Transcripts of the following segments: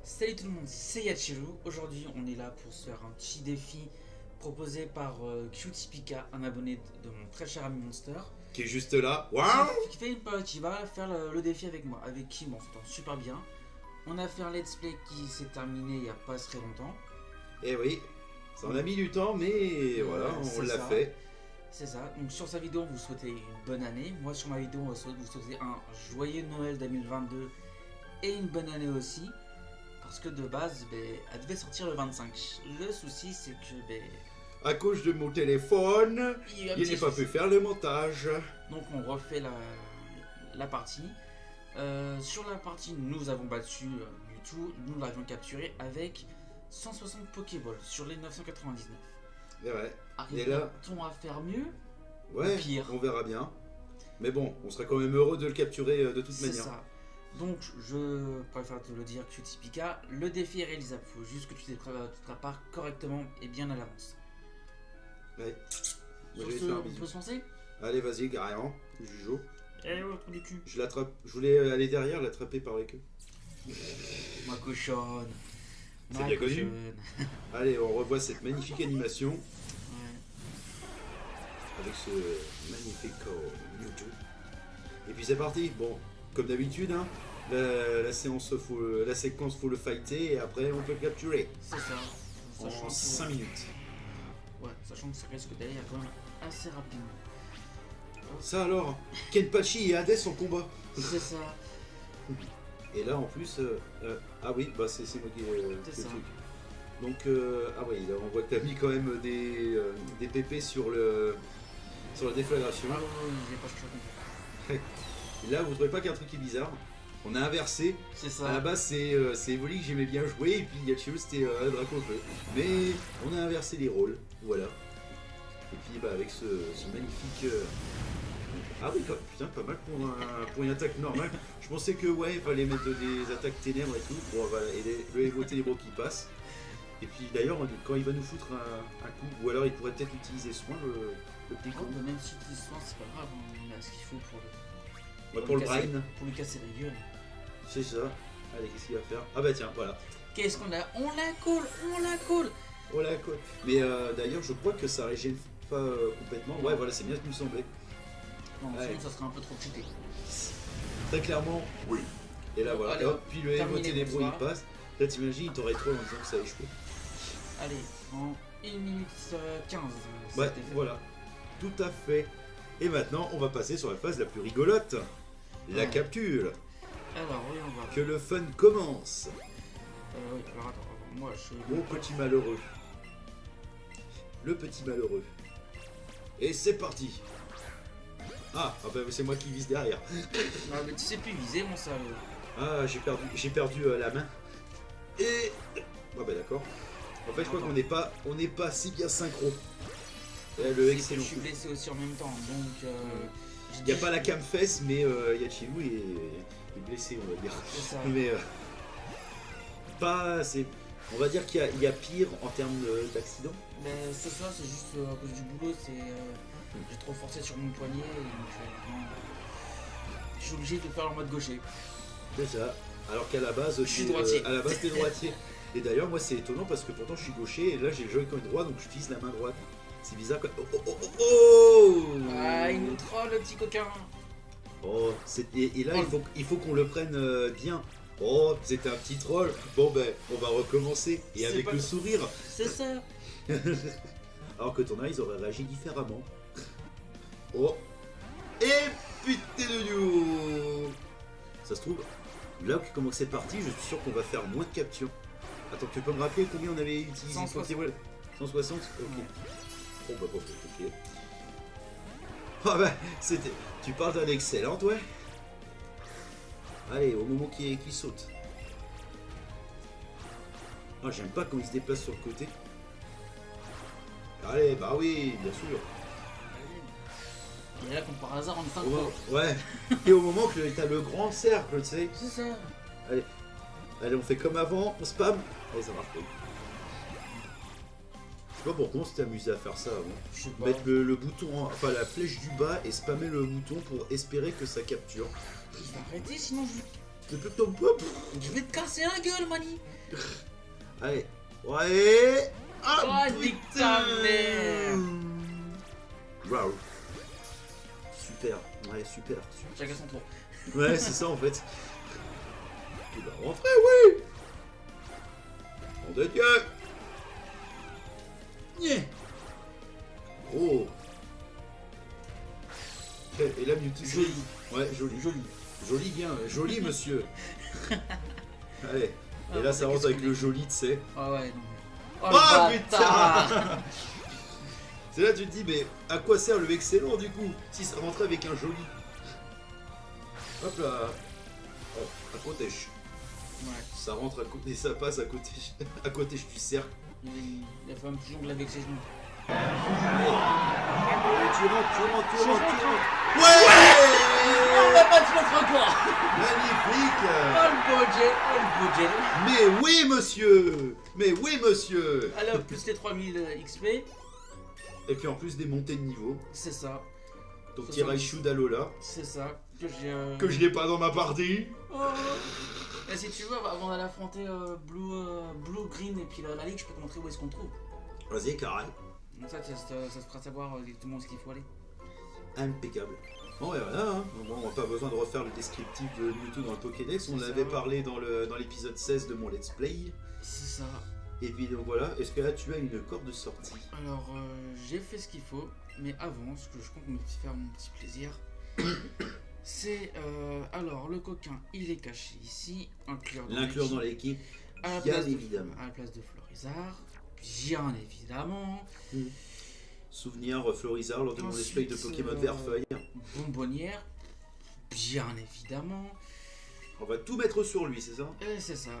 Salut tout le monde, c'est Yachiru. Aujourd'hui, on est là pour se faire un petit défi proposé par Qtpika, un abonné de mon très cher ami Monster. Qui est juste là. Waouh! Qui va faire le défi avec moi, avec qui on s'entend super bien. On a fait un let's play qui s'est terminé il n'y a pas très longtemps. Eh oui, ça en a mis du temps, mais voilà, on l'a fait. C'est ça. Donc sur sa vidéo, vous souhaitez une bonne année. Moi, sur ma vidéo, vous souhaitez un joyeux Noël 2022 et une bonne année aussi. Parce que de base, elle devait sortir le 25. Le souci, c'est que À cause de mon téléphone, il n'a il n'a pas pu faire le montage. Donc on refait la partie. Sur la partie, nous avons battu Mewtwo. Nous l'avions capturé avec 160 Pokéballs sur les 999. Et ouais. Arrive-t-on à faire mieux Ouais, ou pire? on verra bien. Mais bon, on sera quand même heureux de le capturer de toute manière. C'est ça. Donc, je préfère te le dire, Qtpika, le défi est réalisable. Il faut juste que tu te prépares correctement et bien à l'avance. Ouais. Sur ce, on peut se lancer? Allez, vas-y, carrément. Jujo. Eh, le trou du cul. Je l'attrape. Je voulais aller derrière, l'attraper par la queue. Ma cochonne. C'est bien connu. Allez, on revoit cette magnifique animation. Ouais. Avec ce magnifique Mewtwo. Et puis c'est parti. Bon, comme d'habitude, hein, la séquence faut le fighter et après on peut le capturer. C'est ça. En 5 minutes. Ouais, sachant que ça risque d'aller quand même assez rapidement. Ça alors, Kenpachi et Hades en combat. C'est ça. Et là en plus, ah oui, bah c'est moi qui C'est ça. truc. Donc ah oui, là on voit que t'as mis quand même des PP sur la déflagration. Ah oui, j'ai pas cherché. Et là vous trouvez pas qu'il y a un truc qui est bizarre? On a inversé. C'est ça. À la base c'est Evoli que j'aimais bien jouer et puis Yachiru c'était Dracofeu. Mais on a inversé les rôles, voilà. Et puis bah avec ce magnifique... Ah oui, putain, pas mal pour une attaque normale. Je pensais que ouais, il fallait mettre des attaques ténèbres et tout. Bon voilà, et le Evo Ténébro qui passe. Et puis d'ailleurs, quand il va nous foutre un coup, ou alors il pourrait peut-être utiliser soin le petit con. Même si tu soins, c'est pas grave, on a ce qu'il faut Pour le brain. Pour lui casser la gueule. C'est ça. Allez, qu'est-ce qu'il va faire? Ah bah tiens, voilà. Qu'est-ce qu'on a? On la colle. Oh la côte. Mais d'ailleurs, je crois que ça régène pas complètement. Ouais, voilà, c'est bien ce qui me semblait. Non, Ouais. sinon ça serait un peu trop cheaté. Très clairement, oui. Et là voilà, Allez, et hop, puis le Evo terminé, Ténébro il bonsoir. passe. Là t'imagines, il t'aurait troll en disant que ça a échoué. Allez, en 1 minute 15. Ouais, c'était fait. voilà. Tout à fait. Et maintenant, on va passer sur la phase la plus rigolote. La Ouais. capture. Alors, oui, on va. Que le fun commence. Oui, alors attends, moi je. Mon petit malheureux. Le petit malheureux. Et c'est parti. Ah bah c'est moi qui vise derrière. Non, mais tu sais plus viser, mon salaud. Ah, j'ai perdu la main. Et... Ah bah d'accord. En fait, je crois qu'on n'est pas si bien synchro. Et le excellent Je suis coup. blessé aussi en même temps, donc. Il n'y a pas la cam-fesse, mais Yachiru est blessé, on va dire. C'est ça. Mais pas assez. On va dire qu'il y a pire en termes d'accident. Mais c'est ça, c'est juste à cause du boulot, j'ai trop forcé sur mon poignet, et donc je suis obligé de faire en mode gaucher. C'est ça. Alors qu'à la base, Je suis droitier. à la base, t'es droitier. Et d'ailleurs, moi, c'est étonnant parce que pourtant, je suis gaucher et là, j'ai le Joy-Con droit, donc je vise la main droite. C'est bizarre quoi. Oh Ah, il nous troll, le petit coquin. Oh, et là, il faut qu'on le prenne bien. Oh, c'était un petit troll. Bon, ben, on va recommencer. Et C'est avec pas le le- sourire. C'est ça. Alors que ton ils auraient réagi différemment. Oh. Et putain de Dieu. Ça se trouve, là, comment c'est parti, je suis sûr qu'on va faire moins de captures. Attends, tu peux me rappeler combien on avait utilisé 160. Pokéball 160. Ok. Oh bah ok. Ah bah, c'était... Tu parles d'un excellent, ouais. Allez, au moment qu'il saute. Ah, j'aime pas quand il se déplace sur le côté. Allez, bah oui, bien sûr. Et là, comme par hasard, on est Au moment- 5 ouais. Et au moment que t'as le grand cercle, tu sais. C'est ça. Allez, on fait comme avant, on spam. Allez, ça marche pas. Je sais pas pourquoi on s'était amusé à faire ça avant. Je sais pas. Mettre le bouton, enfin la flèche du bas et spammer le bouton pour espérer que ça capture. Il va arrêter, sinon C'est plus ton pop. Je vais te casser la gueule, Mani. Allez. Ouais. Oh, nique ta mère. Wow. Super. Ouais, super. Chacun son tour. Ouais, c'est ça en fait. Il va rentrer, oui. On de Dieu. Yeah. Oh. Et là, Mewtwo. Joli. Ouais, joli. Joli. Joli bien, joli monsieur. Allez. Ah, Et là, ça bon, rentre avec qu'est-ce le joli, tu sais. Ah ouais, non. Oh, Oh le bâtard. putain. C'est là que tu te dis, mais à quoi sert le excellent du coup si ça rentrait avec un joli. Hop là. Oh, à côté. Ouais. Ça rentre à côté, ça passe à côté, à côté du cercle. Il a fait un petit jongle avec ses genoux. Allez, tu rentres. Ouais, On va pas te mettre encore. magnifique. Oh le beau gel. Mais oui monsieur. Alors, plus les 3000 XP, Et puis en plus des montées de niveau. c'est ça. Ton petit Raichu d'Alola. C'est ça. Que j'ai. Que je n'ai pas dans ma partie. Oh. Et si tu veux, avant d'aller affronter Blue, Green et puis la Ligue, je peux te montrer où est-ce qu'on trouve. Vas-y, carré. Donc ça te fera savoir exactement où est-ce qu'il faut aller. Impeccable. Bon, et voilà, hein. Bon, on n'a pas besoin de refaire le descriptif de Mewtwo dans le Pokédex. On C'est l'avait ça. parlé dans l'épisode 16 de mon Let's Play. C'est ça. Et puis donc voilà, est-ce que là tu as une corde de sortie? Alors, j'ai fait ce qu'il faut, mais avant, ce que je compte me faire mon petit plaisir, c'est. Alors, le coquin, il est caché ici. L'inclure dans l'équipe, à la bien place évidemment. À la place de Florizard, bien évidemment. Souvenir Florizard lors de mon Ensuite, display de Pokémon Vert-Feuille. Bonbonnière, bien évidemment. On va tout mettre sur lui, c'est ça? Et c'est ça.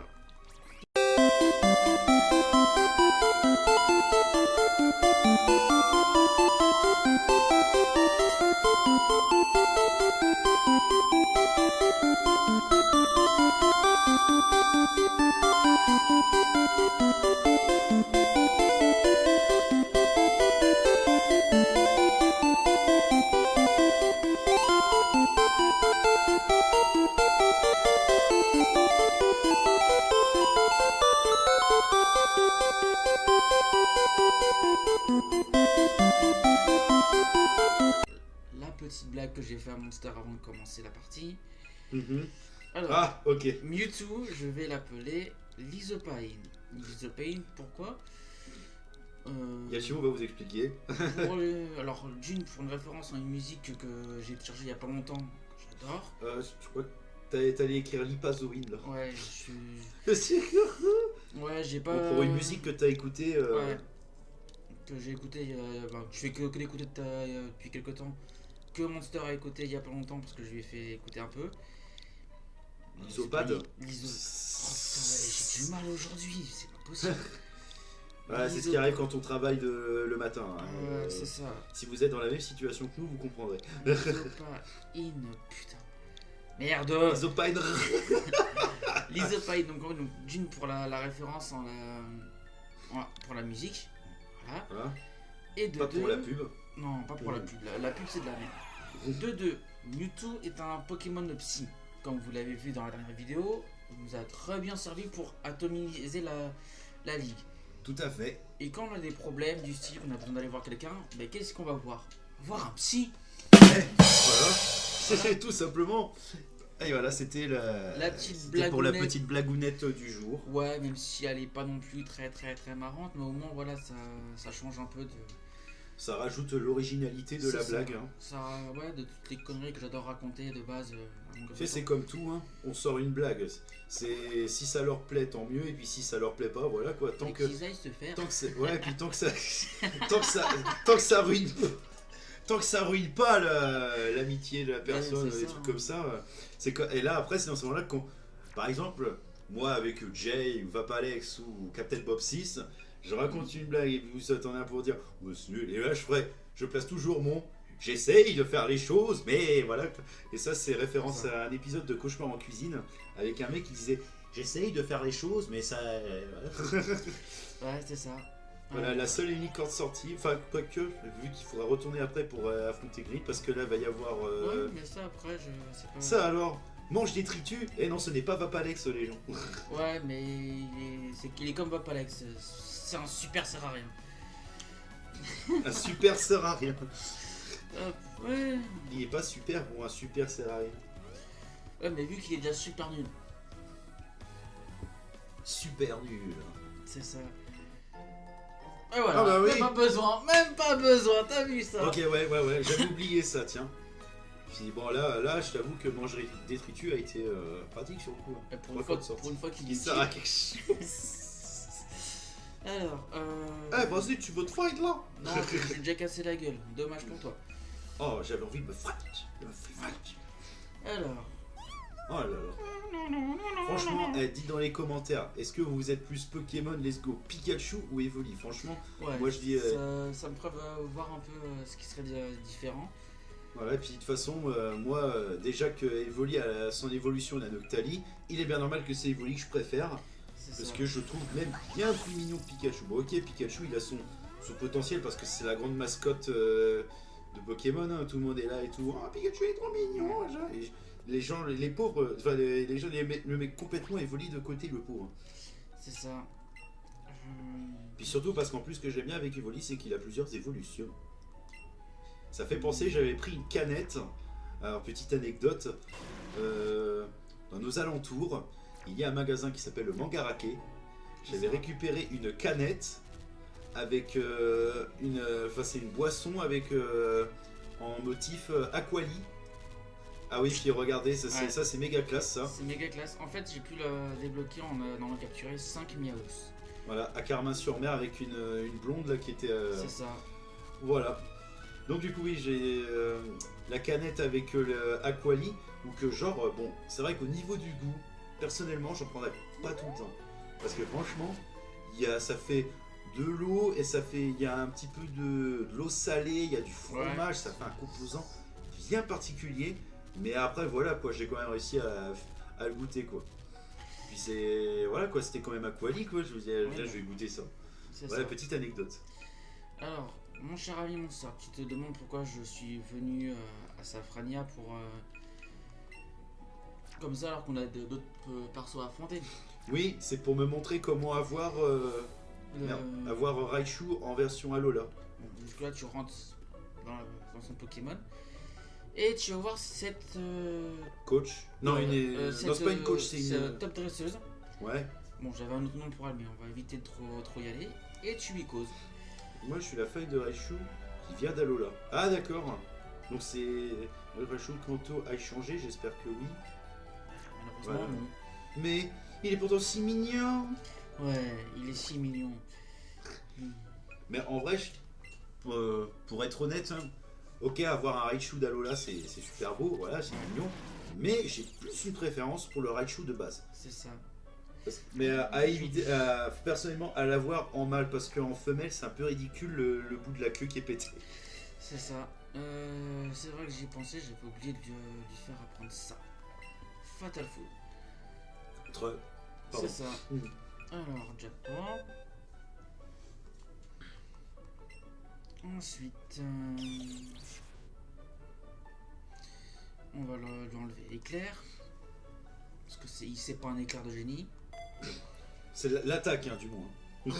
La petite blague que j'ai fait à Monster avant de commencer la partie. Alors, Ah, ok. Mewtwo, je vais l'appeler Lizopine. Lizopine, pourquoi Yachimo va vous expliquer. Alors, d'une, pour une référence à une musique que j'ai téléchargée il y a pas longtemps, que j'adore. Je crois que t'allais écrire Lipazoïde là. Ouais, ouais, j'ai pas. Bon, pour une musique que t'as écoutée. Ouais. Que j'ai écouté, je fais que l'écouter depuis quelques temps. Que Monster a écouté il y a pas longtemps parce que je lui ai fait écouter un peu. L'isopade. Oh, putain, ouais, j'ai du mal aujourd'hui, c'est pas possible. Ouais, c'est ce qui arrive quand on travaille le matin. Hein. C'est ça. Si vous êtes dans la même situation que nous, vous comprendrez. Lizopine, putain. Merde. Isopine. Lizopine, donc d'une pour la référence pour la musique. Voilà. Voilà. Et de Pas deux. pour la pub. Non, pas pour la pub. La pub, c'est de la merde. De deux, Mewtwo est un Pokémon psy. Comme vous l'avez vu dans la dernière vidéo, il nous a très bien servi pour atomiser la ligue. Tout à fait. Et quand on a des problèmes du style, on a besoin d'aller voir quelqu'un, mais qu'est-ce qu'on va voir? Voir un psy. Voilà. C'est tout simplement. Et voilà, c'était la petite c'était pour la blagounette. petite blagounette du jour. Ouais, même si elle est pas non plus très marrante, mais au moins voilà, ça change un peu de. Ça rajoute l'originalité de la C'est blague. ça. Hein. Ça, ouais, de toutes les conneries que j'adore raconter de base. À mon Tu sais, c'est comme tout, hein. On sort une blague. C'est si ça leur plaît, tant mieux, et puis si ça leur plaît pas, voilà quoi. Tant que qu'ils aillent se faire. tant que c'est ouais, et puis tant que ça tant que ça ruine tant que ça ruine pas l'amitié de la personne, c'est des ça, trucs hein. comme ça. Et là après c'est dans ce moment-là qu'on, par exemple, moi avec Jay ou Vapalex ou Captain Bob 6, je raconte une blague et vous attendez pour dire oh, c'est nul. Et là je place toujours mon j'essaye de faire les choses, mais voilà. Et ça c'est référence C'est ça. à un épisode de Cauchemar en cuisine avec un mec qui disait j'essaye de faire les choses, mais ça. Ouais, c'est ça. Voilà, la seule et unique corde sortie, enfin quoique, vu qu'il faudra retourner après pour affronter Grid, parce que là il va y avoir... Ouais, mais ça après, je sais pas. Ça alors, mange des tritus. Et non, ce n'est pas Vapalex, les gens. Ouais, mais c'est qu'il est comme Vapalex. C'est un super sert à rien. Un super sert à rien. Ouais. Il est pas super bon, un super sert à rien. Ouais, mais vu qu'il est déjà super nul. Super nul. C'est ça. Et voilà, Ah bah oui. même pas besoin, t'as vu ça? Ok, ouais, j'avais oublié ça, tiens. Puis bon, là, je t'avoue que manger des tritus a été pratique sur le coup. Et pour une fois qu'il Il est sert à quelque chose. Alors, Eh, vas-y, tu veux te fight là? non, j'ai déjà cassé la gueule. Dommage pour toi. Oh, j'avais envie de me fight. Alors. Oh là là. Franchement, dis dans les commentaires, est-ce que vous êtes plus Pokémon Let's Go Pikachu ou Evoli? Franchement, Ouais, moi je dis. Ça me ferait voir un peu ce qui serait différent. Voilà, et puis de toute façon, moi, déjà que Evoli a son évolution, la Noctali, il est bien normal que c'est Evoli que je préfère. Parce que je trouve même bien plus mignon que Pikachu. Bon, ok, Pikachu, il a son potentiel parce que c'est la grande mascotte de Pokémon. Hein. Tout le monde est là et tout. Ah, Pikachu est trop mignon. Et les gens, les pauvres, enfin, les gens le mettent complètement Evoli de côté, le pauvre. C'est ça. Puis surtout parce qu'en plus, ce que j'aime bien avec Evoli, c'est qu'il a plusieurs évolutions. Ça fait penser, j'avais pris une canette. Alors, petite anecdote. Dans nos alentours, il y a un magasin qui s'appelle le Mangarake. J'avais récupéré une canette avec c'est une boisson avec en motif Aquali. Ah oui, puis regardez, ça c'est méga classe ça. C'est méga classe. En fait, j'ai pu le débloquer en en capturé 5 Miaos. Voilà, à Carmin-sur-Mer avec une blonde là qui était. C'est ça. Voilà. Donc du coup oui, j'ai la canette avec le Aquali, ou que genre bon, c'est vrai qu'au niveau du goût, personnellement, j'en prendrais pas tout le temps, parce que franchement, ça fait de l'eau et il y a un petit peu de l'eau salée, il y a du fromage, ouais. Ça fait un composant bien particulier. Mais après voilà quoi, j'ai quand même réussi à le goûter quoi. Puis voilà quoi, c'était quand même Aquali quoi. Je vous dis, là, je vais goûter ça. Voilà, petite anecdote. Alors, mon cher ami Monstar, tu te demandes pourquoi je suis venu à Safrania pour comme ça alors qu'on a d'autres persos à affronter. Oui, c'est pour me montrer comment avoir Raichu en version Alola. Bon, jusque là tu rentres dans son Pokémon et tu vas voir cette coach. Non, non, c'est pas une coach, c'est une top dresseuse. Ouais. Bon, j'avais un autre nom pour elle, mais on va éviter de trop y aller. Et tu lui causes. Moi, je suis la feuille de Raichu qui vient d'Alola. Ah, d'accord. Donc c'est le Raichu Kanto a changé, j'espère que oui. Malheureusement, non. Mais il est pourtant si mignon. Ouais, il est si mignon. Mais en vrai, pour être honnête, hein, ok, avoir un Raichu d'Alola, c'est super beau, voilà, c'est mignon. Mais j'ai plus une préférence pour le Raichu de base. C'est ça. Mais à éviter, personnellement, à l'avoir en mâle, parce qu'en femelle, c'est un peu ridicule le bout de la queue qui est pété. C'est ça. C'est vrai que j'y ai pensé, j'avais oublié de lui faire apprendre ça. Fatal Food. C'est ça. Alors, jackpot. Ensuite, on va lui enlever éclair. Parce que c'est pas un éclair de génie. C'est l'attaque, hein, du moins. Ouais.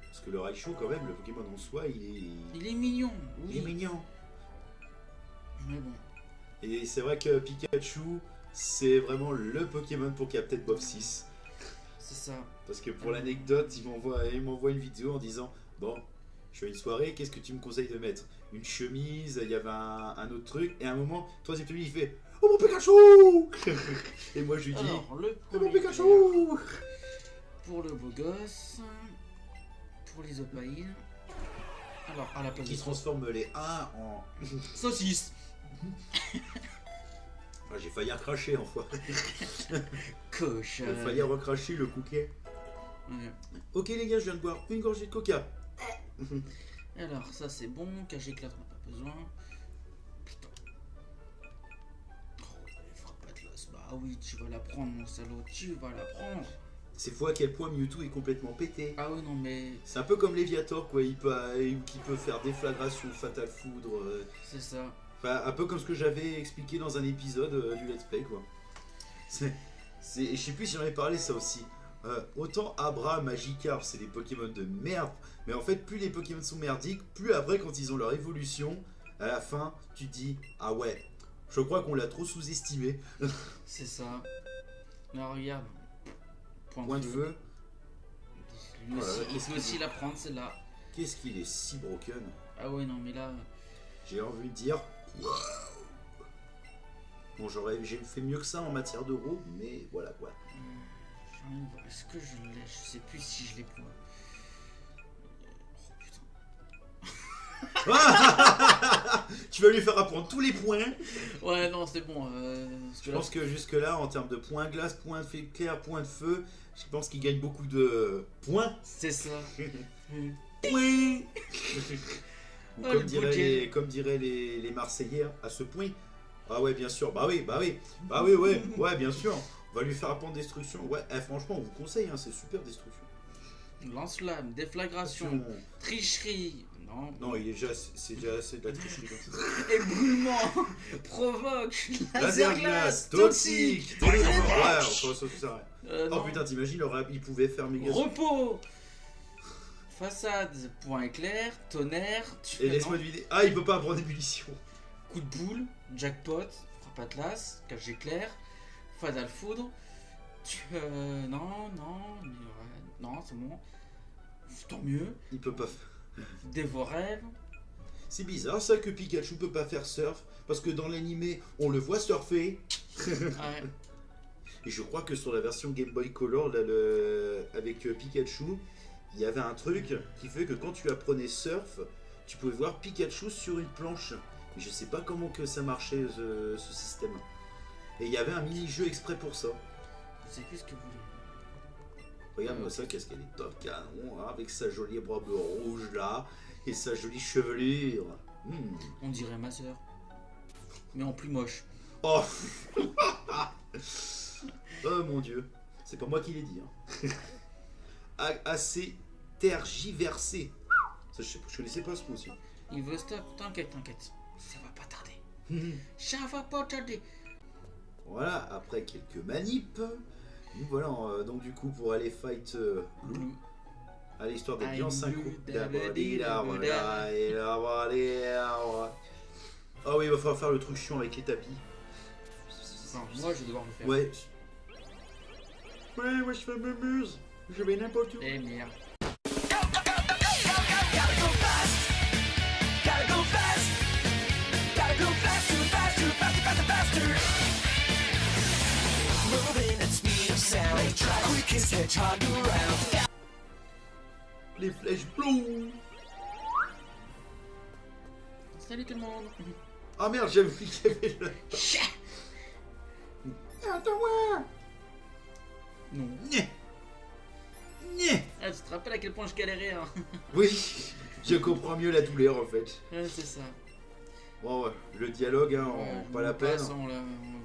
Parce que le Raichu, quand même, le Pokémon en soi, il est mignon. Oui. Il est mignon. Mais bon. Et c'est vrai que Pikachu, c'est vraiment le Pokémon pour Captain Bob 6. C'est ça. Parce que pour l'anecdote, il m'envoie une vidéo en disant bon, je fais une soirée, qu'est-ce que tu me conseilles de mettre? Une chemise, il y avait un autre truc, et à un moment, troisième minute, il fait oh mon Pikachu. Et moi je lui dis alors, oh mon Pikachu. Pour le beau gosse, pour les opaïles. Alors, à la place qui transforme les 1 en saucisse. Ah, j'ai failli recracher en fois. Coche. J'ai failli recracher le cookie. Ouais. Ok les gars, je viens de boire une gorgée de coca. Alors ça c'est bon, cage éclate on n'a pas besoin. Putain. Oh les frappes Atlas, bah oui tu vas la prendre mon salaud, tu vas la prendre. C'est fou à quel point Mewtwo est complètement pété. Ah oui non mais... C'est un peu comme Léviator quoi, qui peut faire déflagration, fatal foudre. C'est ça. Enfin, un peu comme ce que j'avais expliqué dans un épisode du Let's Play quoi. Je sais plus si j'en ai parlé ça aussi. Autant Abra, Magikarp, c'est des Pokémon de merde. Mais en fait, plus les Pokémon sont merdiques, plus après, quand ils ont leur évolution, à la fin, tu te dis ah ouais, je crois qu'on l'a trop sous-estimé. C'est ça. Alors regarde. Point de feu. Lui aussi, il peut aussi la prendre celle-là. Qu'est-ce qu'il est si broken. Ah ouais, non, mais là. J'ai envie de dire. Bon, j'ai fait mieux que ça en matière d'euros, mais voilà quoi. J'ai envie de voir. Est-ce que je l'ai? Je sais plus si je l'ai point. Oh putain. Tu vas lui faire apprendre tous les points. Ouais, non, c'est bon. Je pense que jusque-là, en termes de points glace, points de feu clair, points de feu, je pense qu'il gagne beaucoup de points. C'est ça. Points. Ou Ah, comme diraient les Marseillais, à ce point. Ah ouais, bien sûr. Bah oui, ouais, bien sûr. On va lui faire apprendre destruction. Ouais, franchement, on vous conseille, hein, c'est super destruction. Lance-flamme, déflagration, tricherie. Non, non, c'est déjà assez de la tricherie comme ça. Ébroulement, provoque, laser glace, toxique, ouais, enfin, ça sert à rien. Oh putain, t'imagines, il pouvait faire méga. Repos, façade, point éclair, tonnerre. Et laisse-moi deviner. Ah, il peut pas apprendre ébullition. Coup de boule, jackpot, frappe atlas, cage éclair, fatal foudre. Non, mais ouais, non, c'est bon. Tant mieux. Il peut pas. Dévorève. C'est bizarre ça que Pikachu peut pas faire surf, parce que dans l'animé, on le voit surfer. Ouais. Et je crois que sur la version Game Boy Color, là, avec Pikachu, il y avait un truc qui fait que quand tu apprenais surf, tu pouvais voir Pikachu sur une planche. Mais je sais pas comment que ça marchait ce système. Et il y avait un mini-jeu exprès pour ça. Je sais plus ce que vous voulez. Regarde-moi ça, qu'est-ce qu'elle est top canon, hein, avec sa jolie robe rouge là, et sa jolie chevelure. On dirait ma soeur. Mais en plus moche. Oh oh mon dieu, c'est pas moi qui l'ai dit. Hein. Assez tergiversé. Ça, je connaissais pas ce mot aussi. Il veut stop, t'inquiète. Ça va pas tarder. Ça va pas tarder. Voilà, après quelques manips, nous voilà donc du coup pour aller fight Blue. Allez, histoire d'être bien synchro. Ah oui, il va falloir faire le truc chiant avec les tapis. Non, moi je vais devoir le faire. Ouais. Ouais, je fais mes muses. Je vais n'importe où. Eh merde. Les flèches bleues. Salut tout le monde. Ah merde, j'avais vu qu'il y avait le... Attends-moi. Non. Ah, tu te rappelles à quel point je galérais, hein. Oui, je comprends mieux la douleur en fait. Ouais, c'est ça. Bon, ouais, le dialogue, hein, Ouais, pas la peine.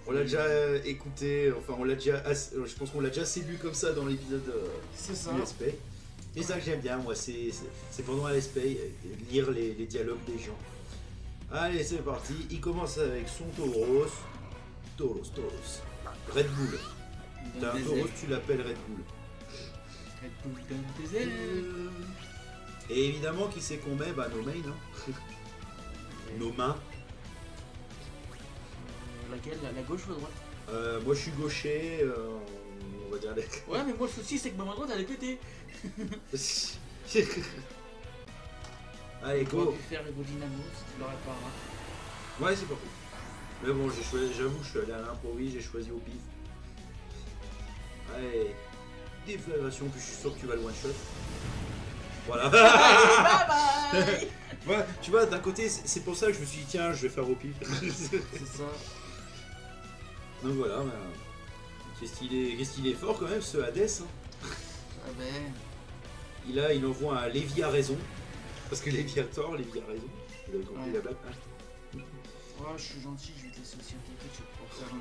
On l'a déjà écouté, enfin on l'a déjà, je pense qu'on l'a déjà assez lu comme ça dans l'épisode du Let's Play. Mais ça que j'aime bien, moi, c'est pendant un Let's Play, lire les dialogues des gens. Allez, c'est parti, il commence avec son Tauros. Tauros. Red Bull. T'as un Tauros, tu l'appelles Red Bull. Red Bull donne des ailes. Et évidemment, qui c'est qu'on met? Bah, nos mains, hein. Nos mains. Laquelle? La gauche ou la droite? Moi je suis gaucher, on va dire les... Ouais, mais moi le souci c'est que ma main droite elle est pétée. Allez, On aurait go. pu faire le Dynamo si tu l'aurais pas. Hein. Ouais, c'est pas fou. Mais bon, j'avoue, je suis allé à l'improviste, j'ai choisi au pif. Allez, déflagration, puis je suis sûr que tu vas le one shot. Voilà. Bye bye. Ouais, tu vois, d'un côté, c'est pour ça que je me suis dit, tiens, je vais faire au pif. C'est ça. Donc voilà, ben, qu'est-ce qu'il est fort quand même, ce Hades. Hein. Ah ben. Il envoie un Lévi à raison. Parce que Lévi a tort, Lévi a raison. Vous avez compris la blague, hein. Oh, je suis gentil, je vais te laisser aussi un ticket, je vais pouvoir faire un...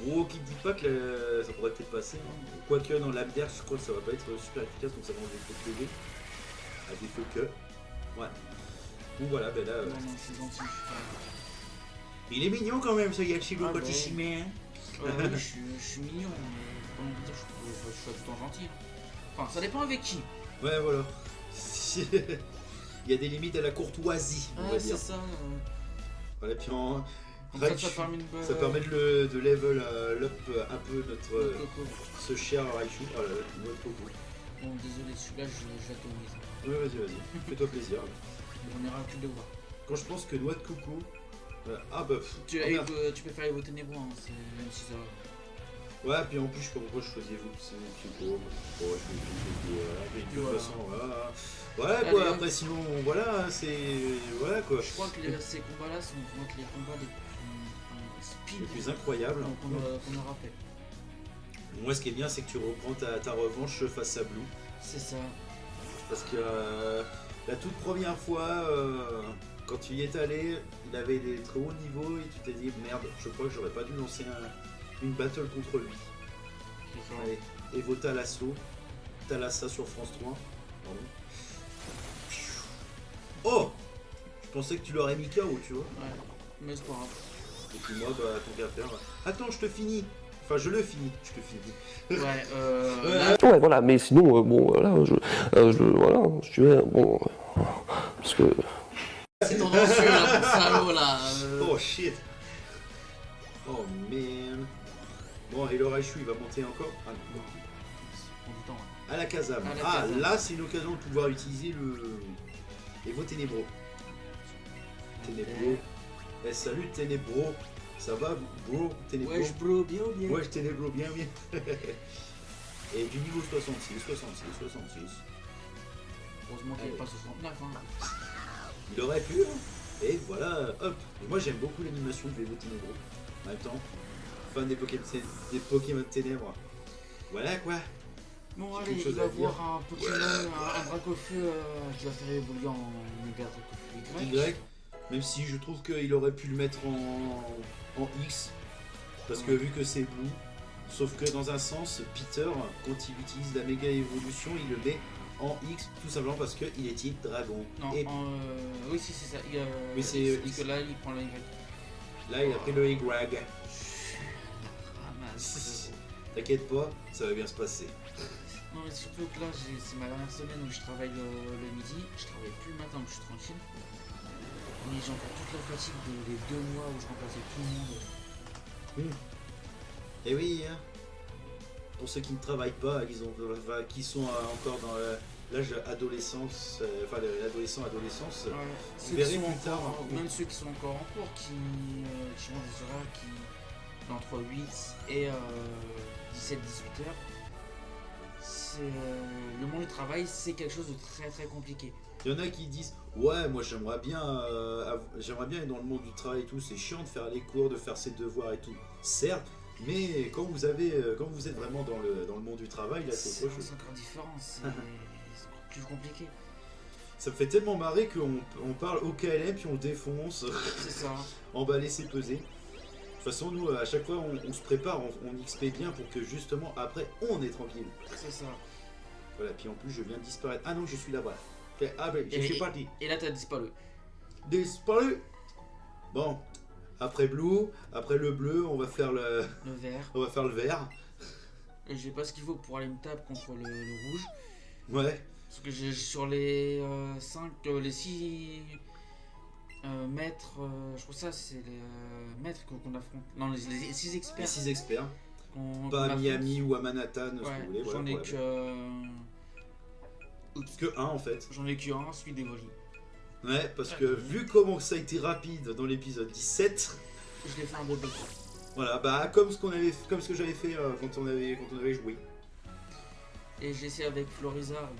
Oh, qui ne dit pas que ça pourrait peut-être passer. Hein. Quoique dans la bière, je crois que ça va pas être super efficace, donc ça va enlever le PV. À défaut que. Ouais. Donc voilà, ben là. Non, c'est gentil. Il est mignon quand même ce Yachigo Ah quand il ouais. s'y met. Hein. Oui, je suis mignon, mais faut pas non plus dire que je suis tout le temps gentil. Enfin, ça dépend avec qui. Ouais, voilà. Il y a des limites à la courtoisie, on va C'est dire. ça. Voilà, puis en... Comme Raichu, ça permet ça permet de level up un peu notre le coco. ce cher Raichu. Oh là là, notre coco. Bon, désolé, celui-là, j'atomise. Ouais, vas-y. Fais-toi plaisir. On ira plus le voir. Quand je pense que noix de coco. Ah bah. Tu, oh, merde. tu peux faire les vos ténébreux, hein, même si ça. Ouais, puis en plus, je sais pas pourquoi je choisis vous, c'est beau. Bon, je fais de toute Voilà. façon, voilà. Voilà Allez. quoi, après sinon, voilà, c'est. Voilà quoi. Je crois que ces combats-là vont être les combats les plus speed Le plus incroyable. qu'on aura fait. Moi, ce qui est bien, c'est que tu reprends ta revanche face à Blue. C'est ça. Parce que la toute première fois, quand tu y es allé, il avait des très hauts niveaux et tu t'es dit merde, je crois que j'aurais pas dû lancer une battle contre lui. C'est ça. Allez, Evo Talasso, Talassa sur France 3. Pardon. Oh, je pensais que tu l'aurais mis KO, tu vois. Ouais, mais c'est pas grave. Et puis moi, bah, ton qu'à faire. Attends, je te finis. Enfin, je le finis. Je te finis. Ouais, Ouais, voilà, mais sinon, bon, voilà, voilà, je dirais, bon, parce que... c'est tendancieux là, pour salaud là. Oh shit. Oh man. Bon, et le Raichu, il va monter encore. Ah non. On dit temps, ouais. À la Kazam. À la Ah, Kazam. là, c'est une occasion de pouvoir utiliser le Evo Ténébreux. Ténébreux. Eh, salut Ténébreux. Ça va, bro? Ténébreux. Wesh bro, bien ou bien? Ouais, Ténébreux, bien, bien. Et du niveau 66. Heureusement qu'il n'y a pas 69, hein. Il aurait pu, hein. Et voilà, hop. Et moi, j'aime beaucoup l'animation de Evo Ténébreux. En même temps, fan des Pokémon Ténèbres. Voilà quoi. Bon, J'ai allez, quelque chose il va à dire. voir un Pokémon, un Dracofeu qui va faire évoluer en méga Dracofeu Y. Y, même si je trouve qu'il aurait pu le mettre en X, parce que Ouais. vu que c'est Blue, sauf que dans un sens, Peter, quand il utilise la méga évolution, il le met en X, tout simplement parce qu'il est type dragon. Non, Et oui, si, c'est ça. Oui, c'est parce que là, il prend la Y. là, il a pris le Y. Ramasse. T'inquiète pas, ça va bien se passer. Non, mais surtout que là, c'est ma dernière semaine où je travaille le midi. Je travaille plus le matin où je suis tranquille. Mais j'ai encore toute la fatigue des 2 mois où je remplaçais tout le monde. Et oui, hein. Pour ceux qui ne travaillent pas, qui sont encore dans l'âge adolescence, enfin l'adolescence, Ouais, vous ceux qui verrez sont plus tard. encore, même ceux qui sont encore en cours, qui ont des horaires qui entre 8 et 17-18 heures. Le monde du travail, c'est quelque chose de très très compliqué. Il y en a qui disent ouais, moi j'aimerais bien être dans le monde du travail et tout, c'est chiant de faire les cours, de faire ses devoirs et tout. Certes, mais quand vous êtes vraiment dans le monde du travail, là c'est autre chose. C'est encore différent, c'est encore plus compliqué. Ça me fait tellement marrer qu'on parle au KLM puis on défonce, C'est ça. emballer c'est peser. De toute façon, nous à chaque fois on se prépare, on XP bien pour que justement après on est tranquille. C'est ça. Voilà, puis en plus je viens de disparaître. Ah non, je suis là-bas. Ok, ah ben, je suis parti. Et là, t'as disparu. Disparu. Bon, après Blue, après le bleu, on va faire le Le vert. vert. Et j'ai pas ce qu'il faut pour aller me taper contre le rouge. Ouais. Parce que j'ai sur les 6 maîtres, je trouve ça c'est les maîtres qu'on affronte. Non, les 6 experts. Les 6 experts. qu'on Pas à affronte. Miami ou à Manhattan, ce que Ouais, vous voulez. j'en ai Voilà, que un en fait. J'en ai qu'un, celui d'Evoli. Ouais, parce que vu comment ça a été rapide dans l'épisode 17, Je l'ai fait un double coup. voilà, bah comme ce que j'avais fait quand on avait joué. Et j'ai essayé avec Florizard,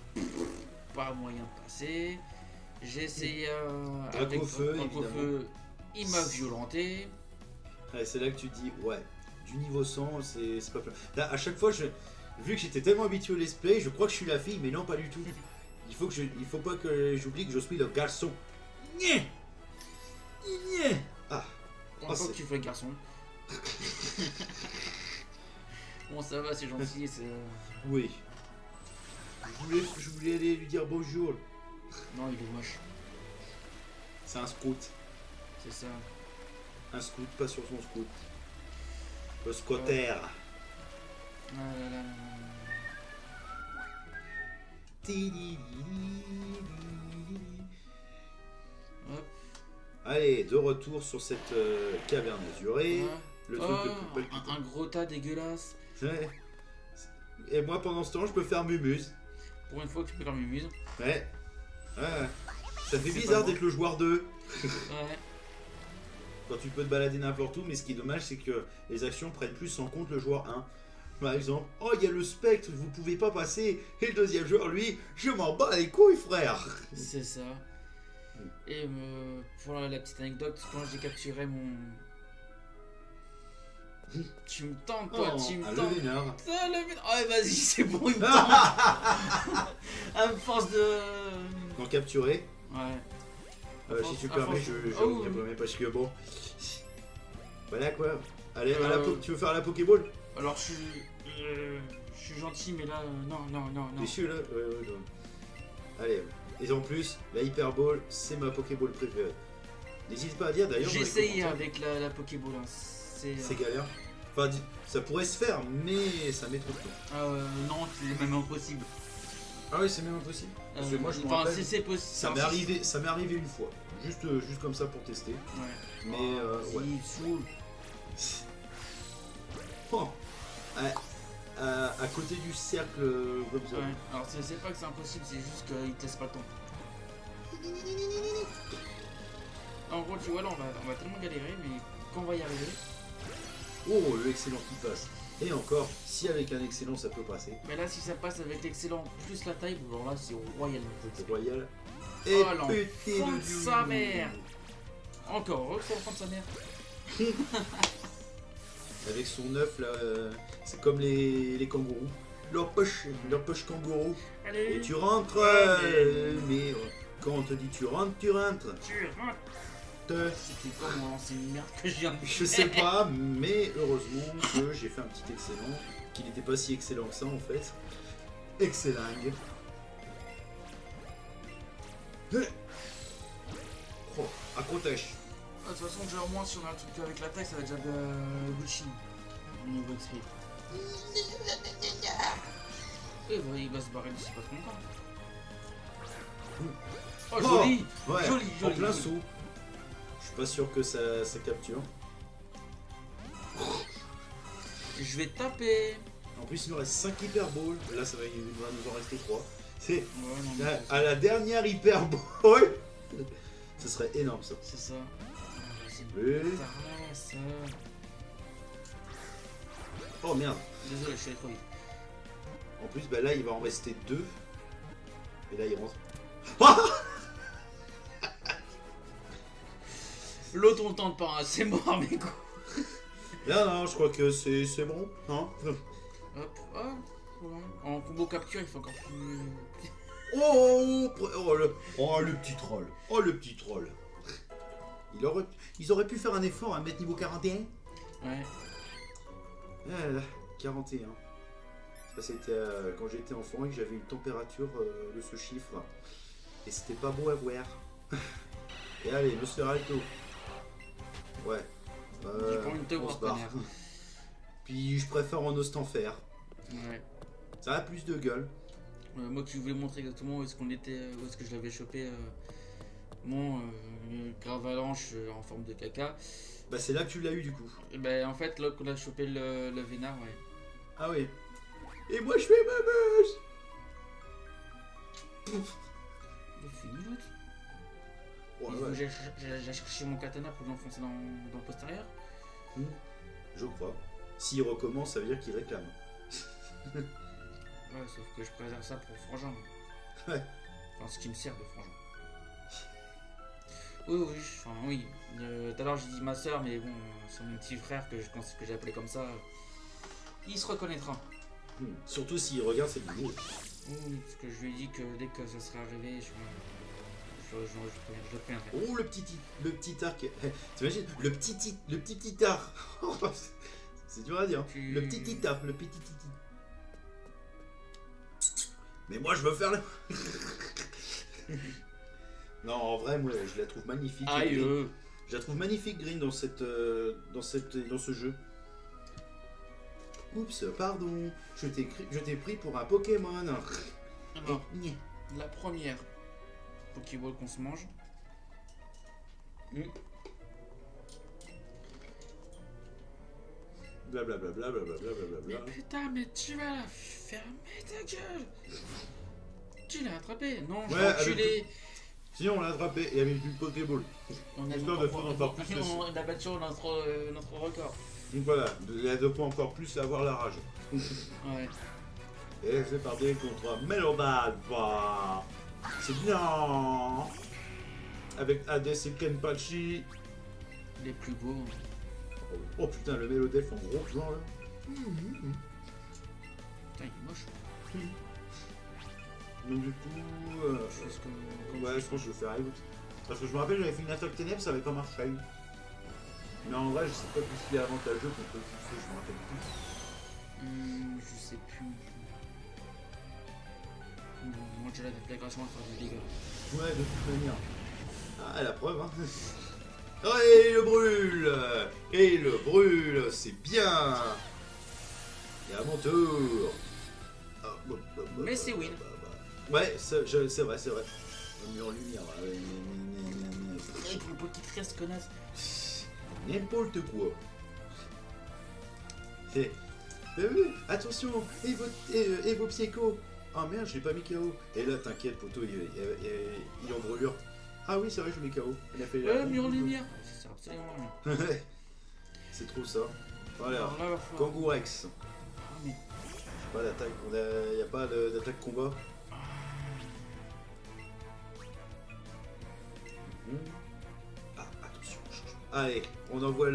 pas moyen de passer. J'ai essayé avec Dracofeu, Dracofeu, il m'a violenté. Ouais, c'est là que tu te dis ouais, du niveau 100, c'est pas plein. Là, à chaque fois, vu que j'étais tellement habitué au let's play, je crois que je suis la fille, mais non, pas du tout. Il faut pas que j'oublie que je suis le garçon. Nyeh. Nyeh. Ah, Encore c'est- que tu fais le garçon. Bon, ça va, c'est gentil. oui. Je voulais aller lui dire bonjour. Non, il est moche. C'est un scout. C'est ça. Un scout, pas sur son scout. Le squatter. Ah là là là là. Hop. Allez, de retour sur cette caverne azurée. Ah. Le Oh, truc le plus palpitant. un gros tas dégueulasse. Ouais. Et moi, pendant ce temps, je peux faire mumuse. Pour une fois que tu peux faire mumuse. Ouais. Ouais. Ça fait C'est bizarre pas bon. d'être le joueur 2. Ouais. Quand tu peux te balader n'importe où, mais ce qui est dommage, c'est que les actions prennent plus en compte le joueur 1. Par exemple, oh, il y a le spectre, vous pouvez pas passer. Et le deuxième joueur, lui, je m'en bats les couilles, frère. C'est ça. Et pour la petite anecdote, quand j'ai capturé mon. Tu me tentes, toi, tu me le tentes. vénard. Ah, ouais, vas-y, c'est bon, il me tente. À force de. D'en capturer. Ouais. Si tu permets, je Oh. reviens parce que bon. Voilà quoi. Allez, tu veux faire la Pokéball? Alors, je suis gentil, mais là, non. T'es sûr là? Ouais, non. Allez. Et en plus, la Hyper Ball, c'est ma Pokéball préférée. N'hésite pas à dire d'ailleurs. J'ai essayé avec la Pokéball. Hein. C'est galère. Enfin, ça pourrait se faire, mais ça met trop de temps. Non, c'est même impossible. Ah oui, c'est même impossible. Parce que moi, je me Enfin, rappelle, c'est possible. ça m'est arrivé une fois. Juste comme ça pour tester. Ouais. Mais ouais. Il saoule. Oh. À côté du cercle comme ça. Ouais. Alors, c'est pas que c'est impossible, c'est juste qu'il te laisse pas le temps. En gros, tu vois, là, on va tellement galérer, mais quand on va y arriver. Oh, le excellent qui passe. Et encore, si avec un excellent ça peut passer. Mais là, si ça passe avec l'excellent plus la taille, alors là, c'est royal. C'est royal. Et Oh, l'enfant putain de sa mère. Encore heureux pour l'enfant de sa mère. Avec son œuf là, c'est comme les kangourous. Leur poche kangourou. Allez. Et tu rentres, mais quand on te dit tu rentres, tu rentres. Tu rentres. C'était quoi mon ancienne merde que je viens de Je sais pas, mais heureusement que j'ai fait un petit excellent, qui n'était pas si excellent que ça en fait. Excellent. Oh, accrotage. De toute façon, déjà au moins si on a un truc avec la taille, ça va déjà de bullshit. Au niveau XP. Et il va se barrer d'ici pas trop longtemps. Oh, joli, Ouais, joli, en joli. plein joli. saut. Je suis pas sûr que ça capture. Je vais taper. En plus, il nous reste 5 hyper balls. Là, il va nous en rester 3. C'est Ouais, non, mais c'est à la dernière hyper ball. Ce serait énorme ça. c'est ça. Oui. Ça. Oh merde. Désolé, je suis allé trop vite. En plus, bah là, il va en rester 2. Et là, il rentre. L'autre, on le tente pas, hein. C'est mort, mes coups. Là, non, je crois que c'est bon. Hein. Hop, hop. Ouais. En combo capture, il faut encore plus. Le petit troll. Oh, le petit troll. Ils auraient pu faire un effort à mettre niveau 41. Ouais. 41. Ça, c'était quand j'étais enfant et que j'avais une température de ce chiffre. Et c'était pas beau à voir. Et allez, Monsieur Alto. Ouais. J'ai pas envie de te on voir, se barre. connard. Puis je préfère en os en fer. Ouais. Ça a plus de gueule. Moi qui voulais montrer exactement où est-ce qu'on était, où est-ce que je l'avais chopé mon gravalanche en forme de caca. Bah c'est là que tu l'as eu du coup. Et ben en fait là qu'on a chopé le vénard, ouais. Ah oui. Et moi je fais ma meuse. Il est fini l'autre. Ouais, Il faut que ouais. j'ai cherché mon katana pour l'enfoncer dans le postérieur. Je crois. S'il recommence, ça veut dire qu'il réclame. Ouais, sauf que je préserve ça pour Frangin. Ouais. Enfin, ce qui me sert de Frangin. Oui, enfin oui. Tout à l'heure j'ai dit ma soeur, mais bon, c'est mon petit frère que j'ai appelé comme ça. Il se reconnaîtra. Surtout s'il regarde cette vidéo. Oui, parce que je lui ai dit que dès que ça serait arrivé, je le préviendrai. Oh le petit arc. T'imagines le petit arc. C'est dur à dire. Le petit arc, le petit titi. Mais moi je veux faire le. Non, en vrai, moi je la trouve magnifique. Aïe. Je la trouve magnifique, Green, dans ce jeu. Oups, pardon, je t'ai pris pour un Pokémon. Alors, la première Pokéball qu'on se mange. Blablabla, blablabla. Mais putain, mais tu vas la fermer ta gueule. Tu l'as attrapé. Non, je Ouais, l'ai enculé. Sinon, on l'a attrapé et avec une Pokéball. On a Histoire de fondre encore plus le- on a battu notre record. Donc voilà, il y a 2 points encore plus à avoir la rage. Ouais. Et c'est parti contre Melobad. C'est bien. Avec Hades et Kenpachi. Les plus beaux. Oh putain, le Mélodef en gros plan là. Putain, il est moche. Donc du coup, Je pense que. ouais, je pense que je vais faire Reboot. Parce que je me rappelle, j'avais fait une attaque ténèbres, ça avait pas marché. Mais en vrai, je sais pas plus ce qui est avantageux contre le feu, je me rappelle plus. Je sais plus. Moi, j'ai la déflagration à faire du dégât. Ouais, de toute manière. Ah, la preuve, hein. Oh, et il le brûle. Et il le brûle, c'est bien. Et à mon tour. Ah, Mais c'est win. Ouais, c'est vrai, c'est vrai. On est en lumière. Avec le petit reste connasse. N'importe quoi. C'est. Attention, et vos psychos. Ah merde, je l'ai pas mis KO. Et là, t'inquiète, poteau, il est en brûlure. Ah oui, c'est vrai, je mets KO. Il a fait Mur lumière. C'est absolument rien. C'est trop ça. Voilà. Alors là, va falloir- Kangourex. Ah, mais- Pas d'attaque, y a pas d'attaque combat. Ah, attention, change. Allez, on envoie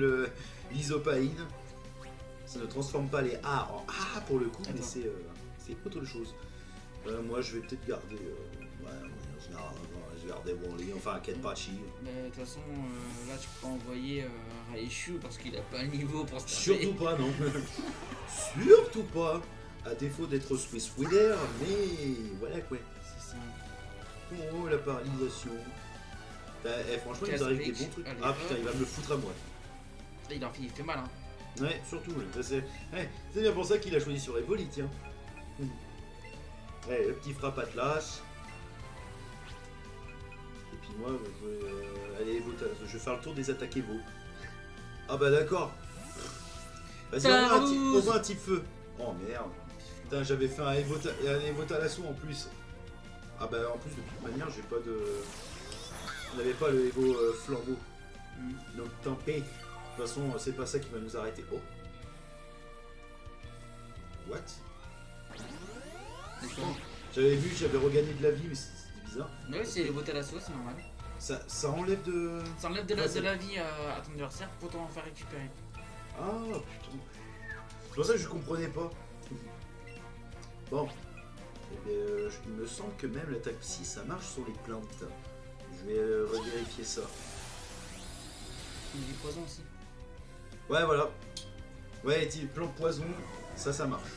l'isopaïne. Ça ne transforme pas les A en A pour le coup, mais Attends. c'est autre chose. Moi, je vais peut-être garder. Ouais, en général, je vais garder Wally, enfin Kenpachi. Mais de toute façon, là, tu peux envoyer Raichu parce qu'il a pas un niveau pour se Surtout pas, non. Surtout pas. À défaut d'être Swiss Wheeler, mais voilà quoi. C'est ça. Oh, la paralysation. Franchement, il nous arrive des bons trucs. Allez, Ah putain, il va me le foutre à moi. Il fait mal, hein. Ouais, surtout. C'est bien pour ça qu'il a choisi sur Evoli, tiens. Ouais, le petit frappe Atlas. Et puis moi, allez, Evo, je vais faire le tour des attaques Evo. Ah bah d'accord. Vas-y, on voit un type feu. Oh merde. Putain, j'avais fait un Evo Talasso en plus. Ah bah en plus, de toute manière, j'ai pas de... On n'avait pas le Evo flambeau. Donc tant pis. De toute façon, c'est pas ça qui va nous arrêter. Oh. What? J'avais vu que j'avais regagné de la vie, mais c'était bizarre. Ouais, c'est les bottes à la sauce, c'est normal. Ça enlève de... Ça enlève de la vie à ton adversaire pour t'en faire récupérer. Ah putain. C'est pour ça que je comprenais pas. Bon. Eh bien, il me semble que même l'attaque psy, ça marche sur les plantes. Je vais revérifier ça. Il y a du poison aussi. Ouais, voilà. Ouais, plante poison, ça marche.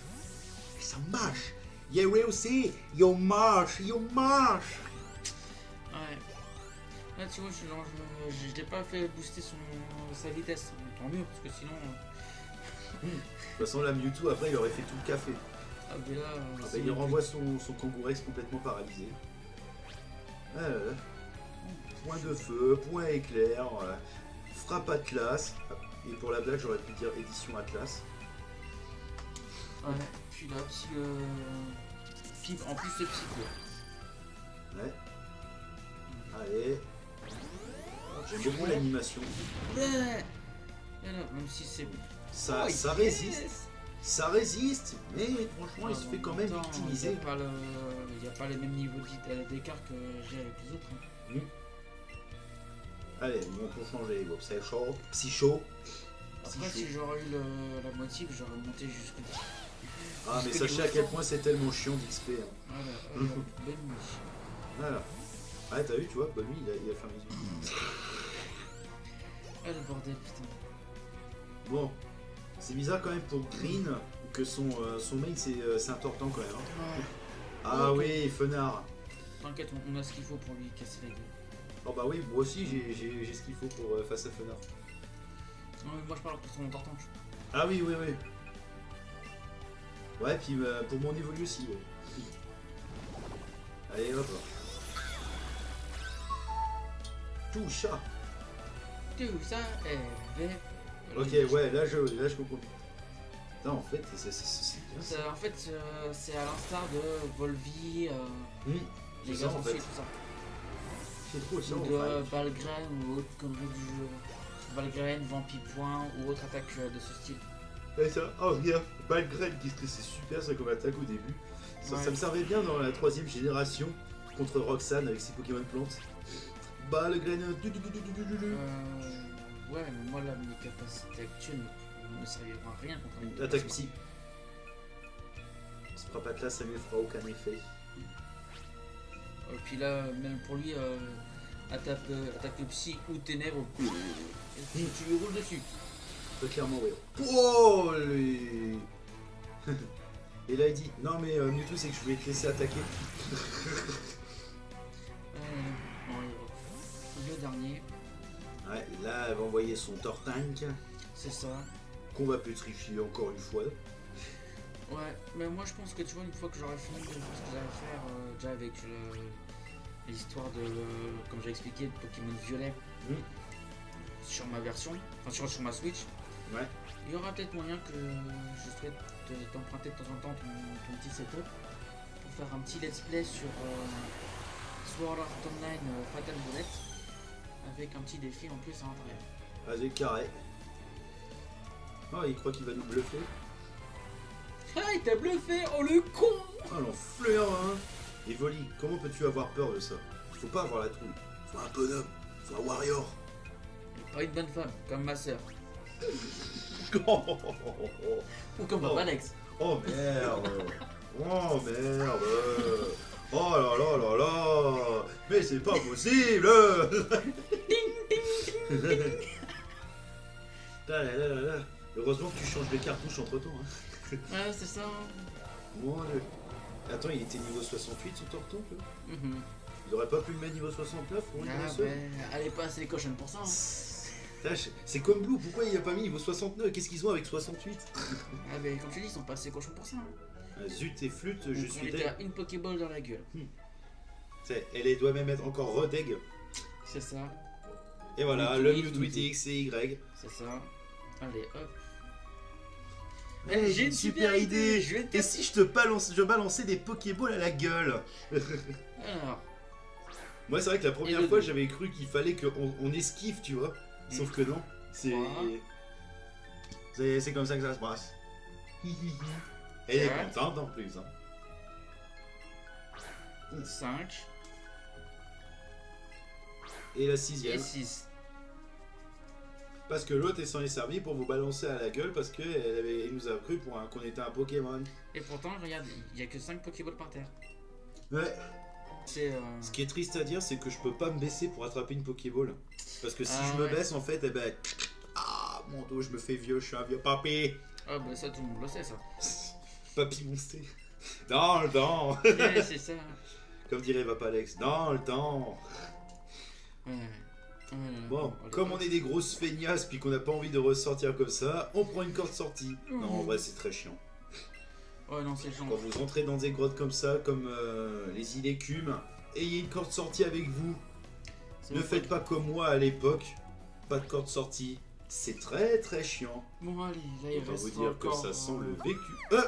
Et ça marche. Yeah, ouais aussi. Yo marche, yo marche. Ouais. Là, tu vois, je l'ai pas fait booster sa vitesse. Tant mieux, parce que sinon. De toute façon, là, Mewtwo, après, il aurait fait tout le café. Ah, mais là. Il renvoie son Kangourex complètement paralysé. Ah là là. Point de feu, point éclair, frappe Atlas. Et pour la blague, j'aurais pu dire édition Atlas. Ouais, puis là, en plus, c'est psycho. Ouais. Allez. J'aime beaucoup l'animation. Ouais. Et là, même si c'est. Ça Oh, résiste. yes. Ça résiste, mais franchement, il se fait quand même Attends, victimiser. Il n'y a pas le même niveau d'écart que j'ai avec les autres. Hein. Allez, bon, pour changer, bon, c'est chaud. Psycho. Après, si j'aurais eu la motive, j'aurais monté jusque. Ah, mais sachez à quel point c'est tellement chiant d'XP. Hein. Voilà, bonne nuit. Voilà. Ah, t'as vu, tu vois, bonne nuit, il a fermé les yeux. Ah, le bordel, putain. Bon, c'est bizarre quand même pour Green que son main c'est un tortan quand même. Hein. Ouais. Ah Ok. oui, Fenard. T'inquiète, on a ce qu'il faut pour lui casser la gueule. Oh bah oui, moi aussi j'ai ce qu'il faut pour face à Fenard. Non, mais moi je parle pour son tortange. Ah oui, oui, oui. Ouais, puis pour mon évolu aussi, ouais. Allez, hop. Tout ça. Tout ça est vert. Ok, ouais, là je comprends. Non, en fait, c'est bien ça. En fait, c'est à l'instar de Volvi, les C'est gars ça, en tout fait. ça. C'est trop ça, Ou en de fait. Balgren ou autre connerie du jeu. Balgren, Vampipoint ou autre attaque de ce style. Et ça, oh regarde, Balgren qui c'est super ça comme attaque au début. Ça, Ouais. ça me servait bien dans la 3ème génération contre Roxanne avec ses Pokémon plantes. Balgren, Ouais, mais moi là, mes capacités actuelles ne serviront à rien contre les attaque psy. Ce frappe-là, ça lui fera aucun effet. Et puis là, même pour lui, attaque psy ou ténèbres, tu lui roules dessus. Très clairement, ouais. Oh les... Et là il dit, non mais Mewtwo c'est que je voulais te laisser attaquer. Le dernier, Ouais, là elle va envoyer son Tortank, c'est ça. qu'on va pétrifier encore une fois. Ouais, mais moi je pense que tu vois, une fois que j'aurai fini de ce que j'allais faire déjà avec l'histoire de, comme j'ai expliqué, de Pokémon Violet sur ma version, enfin sur ma Switch, Ouais. il y aura peut-être moyen que je souhaite t'emprunter de temps en temps ton petit setup pour faire un petit let's play sur Sword Art Online Fatal Bullet avec un petit défi en plus à l'intérieur. Vas-y, carré. Oh, il croit qu'il va nous bluffer. Ah, il t'a bluffé, oh le con! Oh l'enfleur, hein. Et Voli, comment peux-tu avoir peur de ça? Faut pas avoir la trouille. Faut un bonhomme, faut un warrior. Et pas une bonne femme, comme ma soeur. Oh, Ou comme Papa Alex. oh merde. Oh merde. Oh là là là là. Mais c'est pas possible. Là, là, là, là. Heureusement que tu changes de cartouche entre temps. Hein. Ouais, c'est ça. Mon Dieu. Attends, il était niveau 68 son Torton là. Mhm. Il aurait pas pu le mettre niveau 69 pour une Ah, seule. ouais, elle est pas assez cochonne pour ça. Hein. C'est comme Blue, pourquoi il a pas mis niveau 69? Qu'est-ce qu'ils ont avec 68? Ah, mais comme je te dis, ils sont pas assez cochons pour ça. Hein. Zut et flûte, je Donc, on suis était deg. à une Pokéball dans la gueule. Elle doit même être encore redeg. C'est ça, Et voilà, Mewtwo le X, Mewtwo Mewtwo. X et Y. c'est ça. Allez, hop. Hey, j'ai une super idée, je vais te- Et si je balançais des Pokéballs à la gueule? Alors, Moi, c'est vrai que la Et première le fois, deux. j'avais cru qu'il fallait qu'on esquive, tu vois. Sauf que non. C'est Voilà. c'est comme ça que ça se passe. Elle est Ouais. contente en plus. Hein. 5 Et la et 6ème. 6. Parce que l'autre, elle s'en est servie pour vous balancer à la gueule parce qu'elle nous a cru qu'on était un Pokémon. Et pourtant, regarde, il y a que 5 Pokéballs par terre. Ouais. C'est. Ce qui est triste à dire, c'est que je peux pas me baisser pour attraper une Pokéball. Parce que si Ah, je me ouais. baisse, en fait, eh ben. Ah, mon dos, je me fais vieux, je suis un vieux papy. Ah, bah ça, tout le monde le sait, ça. Papy monsté. Dans le temps. Ouais, c'est ça. Comme dirait Vapalex, dans le temps. Ouais. Bon, comme on est des grosses feignasses puis qu'on n'a pas envie de ressortir comme ça, on prend une corde sortie. Non, en vrai, c'est très chiant. Ouais, non, c'est chiant. Quand vous entrez dans des grottes comme ça, comme les îles Écumes, ayez une corde sortie avec vous. C'est Ne bon. faites pas comme moi à l'époque, pas de corde sortie. C'est très très chiant. Bon, allez, là, il Autant reste vous dire encore. que ça sent le vécu.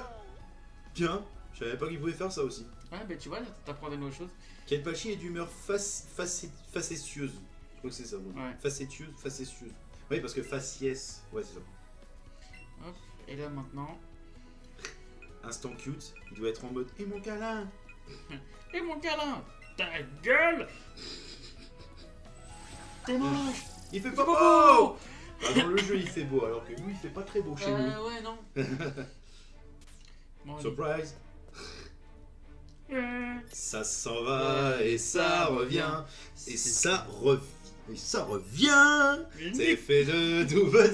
Tiens, je savais pas qu'il pouvait faire ça aussi. Ouais, bah tu vois, là, t'apprends des nouvelles choses. Kenpachi est d'humeur facétieuse. Je crois que c'est ça. Bon. Ouais. Facétieuse. Oui, parce que faciès. Ouais, c'est ça. Hop, et là, maintenant. Instant cute, il doit être en mode et mon câlin. Et mon câlin! Ta gueule! T'es moche! Il fait pas beau. beau. Bah, dans le jeu, il fait beau, alors que nous, il fait pas très beau chez nous. Ouais, non. Bon, allez. Surprise. Euh, Ça s'en va et ça revient. Et ça revient. Et ça revient. C'est fait de double.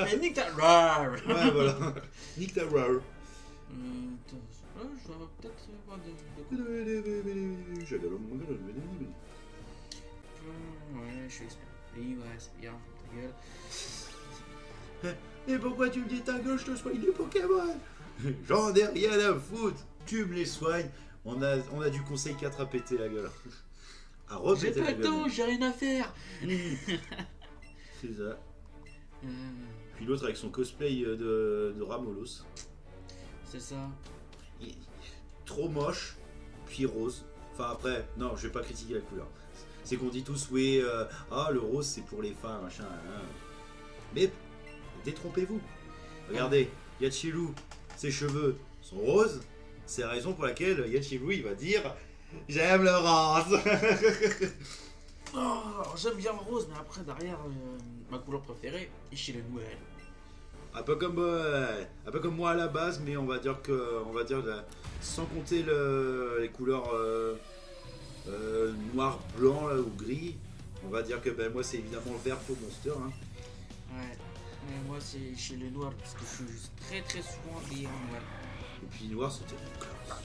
Mais nique ta. Rar. Ouais, voilà. Nick ta roar. Attends, je vais peut-être voir de quoi. Ouais, je suis expert. Oui, ouais, c'est bien, ta gueule. Et pourquoi tu me dis ta gueule, je te soigne du Pokémon? J'en ai rien à foutre. Tu me les soignes. On a du conseil 4 à péter la gueule. À J'ai repéter pas la le gueule. temps, j'ai rien à faire. C'est ça. Euh, Puis l'autre avec son cosplay de Ramolos. c'est ça. Il- Trop moche, puis rose. Enfin après, non, je vais pas critiquer la couleur. C'est qu'on dit tous, oui, le rose c'est pour les femmes, machin. Hein. Mais détrompez-vous. Regardez, Yachiru, ses cheveux sont roses. C'est la raison pour laquelle Yachiru il va dire j'aime le rose. Oh, alors, j'aime bien le rose, mais après, derrière, ma couleur préférée est chez les Noël. un peu comme moi à la base, mais on va dire sans compter les couleurs noir, blanc là, ou gris. On va dire que ben, moi c'est évidemment le vert pour Monster. Hein. Ouais. Mais moi, c'est chez les Noirs, parce que je suis très très souvent habillé en noir. Et puis noir c'était mon cœur.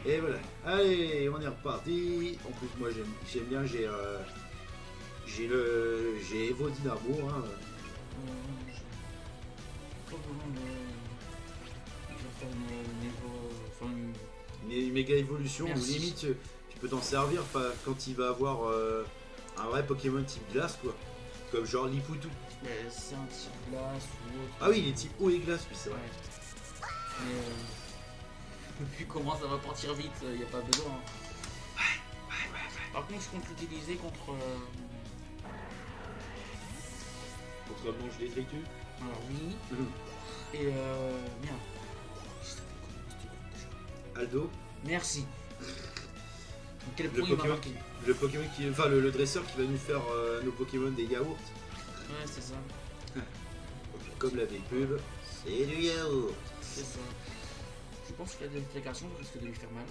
Et voilà. Allez, on est reparti. En plus moi j'aime bien, j'ai Evo Dynamo. Hein. Pas vraiment je vais faire une niveau. Enfin, Une méga évolution où Merci. limite tu peux t'en servir quand il va avoir un vrai Pokémon type glace quoi. Comme genre Lipoutou. c'est un type glace ou autre. Ah oui, il est type eau et glace, oui c'est vrai. Ouais. Mais vu comment ça va partir vite, il n'y a pas besoin. Par contre, je compte l'utiliser contre. Contre le mange des détritus. Alors, oui. Et merde. Je savais comment c'était déjà. Aldo, Merci. Quel Le point il m'a Pokémon marqué. le Pokémon qui. Enfin le dresseur qui va nous faire nos Pokémon des yaourts. Ouais, c'est ça. Comme la vieille pub, c'est du yaourt. C'est ça. Je pense que la déflagration risque de lui faire mal.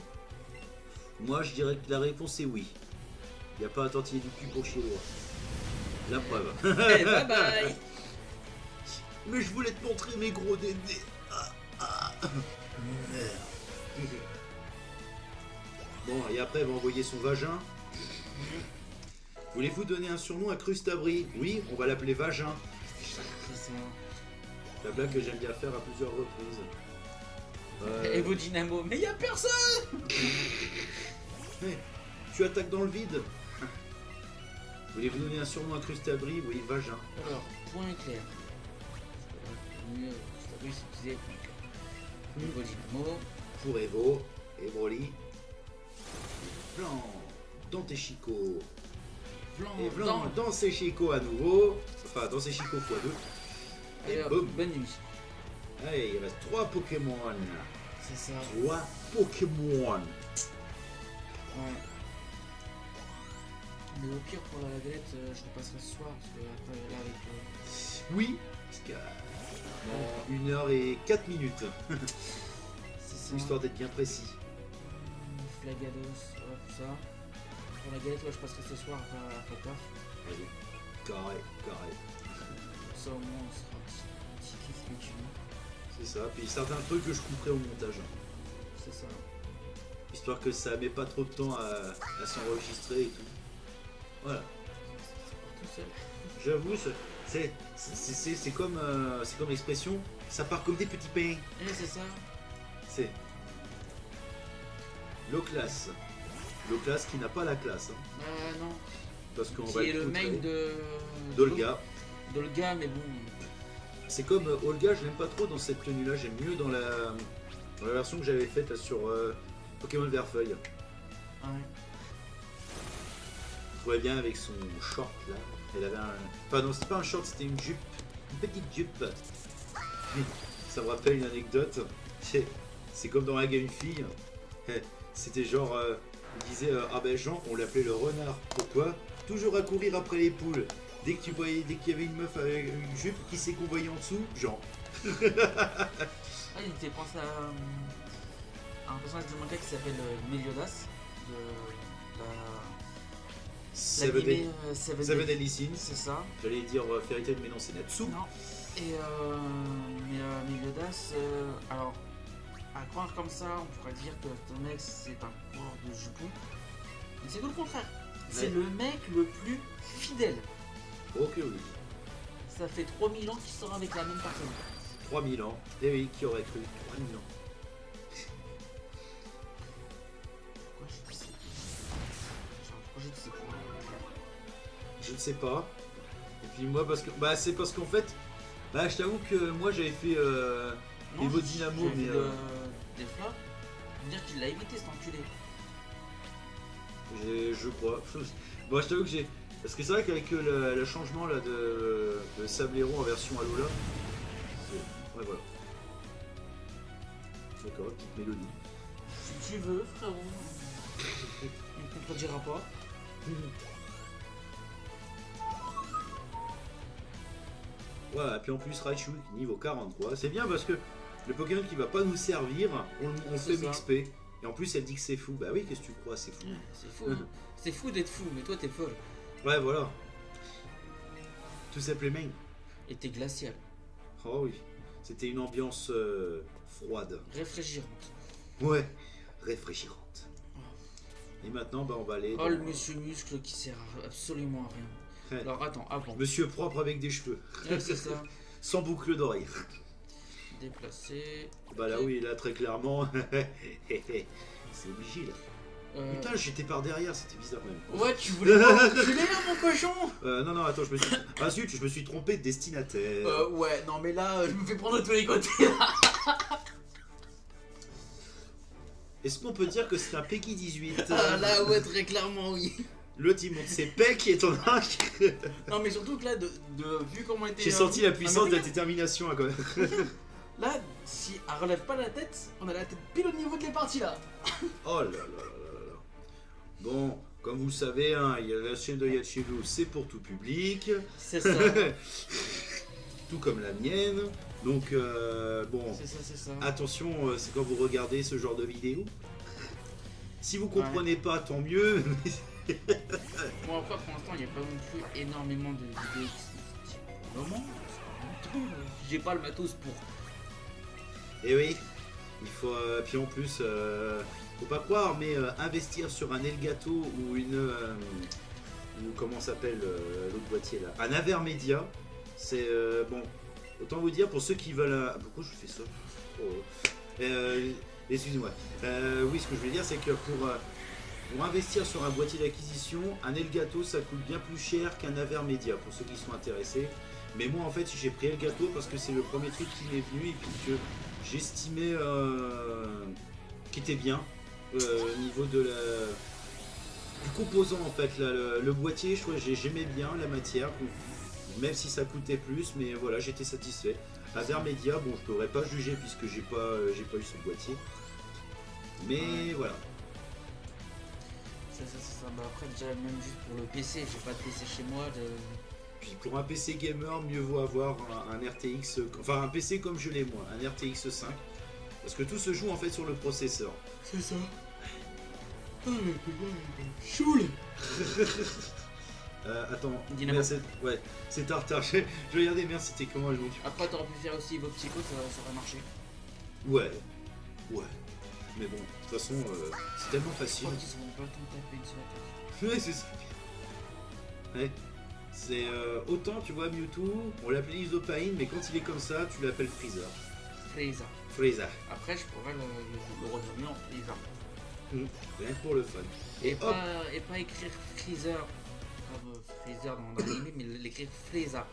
Moi je dirais que la réponse est oui. Il n'y a pas à tortiller du cul pour chier loin. La preuve. Allez, bye bye. Mais je voulais te montrer mes gros dédés. Bon, et après, elle va envoyer son vagin. Voulez-vous donner un surnom à Crustabri? Oui, on va l'appeler Vagin. C'est ça. La blague que j'aime bien faire à plusieurs reprises. Evo Dynamo, mais y a personne. Hey, tu attaques dans le vide. Voulez-vous donner un surnom à Crustabri? Oui, Vagin. Alors, point éclair. C'est utilisé point éclair. Evo Dynamo. Pour Evo, et Broly. Blanc, dans tes chicots. Blanc, Et blanc, dans ses chicots à nouveau. Enfin, dans ses chicots x2. Et Allez, hop, boum. bonne nuit. Allez, il reste 3 Pokémon. C'est ça. 3 Pokémon. Ouais. Mais au pire, pour la galette, je le passerai ce soir. Parce que après, là, avec. Oui, parce que dans 1 h et 4 minutes. C'est ça. Histoire d'être bien précis. Flagados, ouais, tout ça. Pour la galette, ouais, je passerai ce soir après taf. Vas-y. Carré. Ça, au moins, on sera un petit kiff gratuit. C'est ça. Puis certains trucs que je couperai au montage. C'est ça. Histoire que ça met pas trop de temps à s'enregistrer et tout. Voilà. Ça part tout seul. J'avoue, c'est comme l'expression, ça part comme des petits pains. Eh, c'est ça. C'est l'eau classe. L'eau classe qui n'a pas la classe. Hein, Non. parce qu'on Qui va est le foutre main d'Olga. D'Olga, mais bon. C'est comme Olga, je l'aime pas trop dans cette tenue-là. J'aime mieux dans la version que j'avais faite là, sur Pokémon Verfeuille. Ouais. Je trouvais bien avec son short là. Elle avait un. Enfin non, c'était pas un short, c'était une jupe. Une petite jupe. Ça me rappelle une anecdote. C'est comme dans La Gagne une fille. C'était genre. Il disait ah ben Jean, on l'appelait le renard. Pourquoi? Toujours à courir après les poules. Dès qu'il y avait une meuf avec une jupe, qui c'est qu'on voyait en dessous? Jean. Ah, il était pensé à un personnage de manga qui s'appelle Meliodas. De l'animé Seven Deadly Sins. C'est ça. J'allais dire Fairy Tail, mais non, c'est Natsu. Non. Et Meliodas, alors, à croire comme ça, on pourrait dire que ce mec c'est un coureur de jupons. Mais c'est tout le contraire. C'est Ouais. le mec le plus fidèle. Ok, oui. Ça fait 3000 ans qu'il sort avec la même personne. 3000 ans. Eh oui, qui aurait cru 3000 ans. Pourquoi je dis ça? Pourquoi j'ai dit ça pour Je ne sais pas. Et puis moi, parce que. Bah, c'est parce qu'en fait. Bah, je t'avoue que moi j'avais fait Evo Dynamo, mais. Des flats. Je veux dire qu'il l'a évité cet enculé. Je crois. Bon, je t'avoue que j'ai. Parce que c'est vrai qu'avec le changement là, de Sablero en version Alola. Ouais, voilà. D'accord, petite mélodie. Si tu veux, frérot. On ne contredira pas. Voilà, et puis en plus Raichu niveau 43. C'est bien parce que le Pokémon qui va pas nous servir, on le fait ça. XP. Et en plus elle dit que c'est fou. Bah oui, qu'est-ce que tu crois, c'est fou. C'est fou. Hein. C'est fou d'être fou, mais toi t'es folle. Ouais, voilà. Tout simplement. Et t'es glacial. Oh oui. C'était une ambiance froide. Réfrigérante. Ouais, rafraîchissante. Et maintenant, bah, on va aller. Oh, le monsieur muscle qui sert absolument à rien. Ouais. Alors attends, avant. Monsieur propre avec des cheveux. Ouais, c'est ça. Sans boucle d'oreille. Déplacer. Bah là, oui, là, très clairement. C'est obligé là. Putain, j'étais par derrière, c'était bizarre même. Ouais, tu voulais pas reculer là, mon cochon? Non, attends, je me suis. Ah zut, je me suis trompé de destinataire. Ouais, non, mais là, je me fais prendre de tous les côtés là. Est-ce qu'on peut dire que c'est un Peggy 18? Ah là, ouais, très clairement, oui. L'autre il monte ses pecs et ton arc. Non, mais surtout que là, vu comment était. J'ai senti la puissance de la détermination à quand même. Là, si elle relève pas la tête, on a la tête pile au niveau de les parties là. Oh là là là là là. Bon, comme vous le savez, hein, il y a la chaîne de Yachiru, c'est pour tout public. C'est ça. Tout comme la mienne. Donc, bon, C'est ça. attention, c'est quand vous regardez ce genre de vidéo. Si vous comprenez pas, tant mieux. Bon, après, pour l'instant, il n'y a pas non plus énormément de vidéos qui sortent pour le moment. J'ai pas le matos pour. Et oui, il faut. Puis en plus, faut pas croire, mais investir sur un Elgato ou une. Ou comment s'appelle l'autre boîtier là? Un Avermedia, c'est. Bon, autant vous dire pour ceux qui veulent. Pourquoi je fais ça? Excusez-moi. Oui, ce que je veux dire, c'est que pour investir sur un boîtier d'acquisition, un Elgato ça coûte bien plus cher qu'un Avermedia pour ceux qui sont intéressés. Mais moi en fait j'ai pris Elgato parce que c'est le premier truc qui m'est venu et puis que j'estimais qui était bien au niveau de du composant en fait. Là, le boîtier, j'aimais bien la matière, même si ça coûtait plus, mais voilà, j'étais satisfait. Avermedia, bon, je pourrais pas juger puisque j'ai pas eu ce boîtier. Mais voilà. C'est ça. Bah après, déjà, même juste pour le PC, j'ai pas de PC chez moi. Puis pour un PC gamer, mieux vaut avoir un RTX, enfin un PC comme je l'ai moi, un RTX 5. Parce que tout se joue en fait sur le processeur. C'est ça. Choule. Attends, Dynamo. Ouais, c'est Tartare. Je regardais, merde, c'était comment le nom du. Après, t'aurais pu faire aussi Evo Psycho, ça aurait marché. Ouais. Mais bon, de toute façon, c'est tellement facile. Je crois qu'ils auront pas le temps de taper une seule attaque. Ouais, c'est ça. Ouais. C'est autant, tu vois, Mewtwo, on l'appelait Isopain, mais quand il est comme ça, tu l'appelles Freezer. Freezer. Après, je pourrais le redevenir en Freezer. Rien que pour le fun. Et pas écrire Freezer comme Freezer dans l'anime, mais l'écrire Freezer.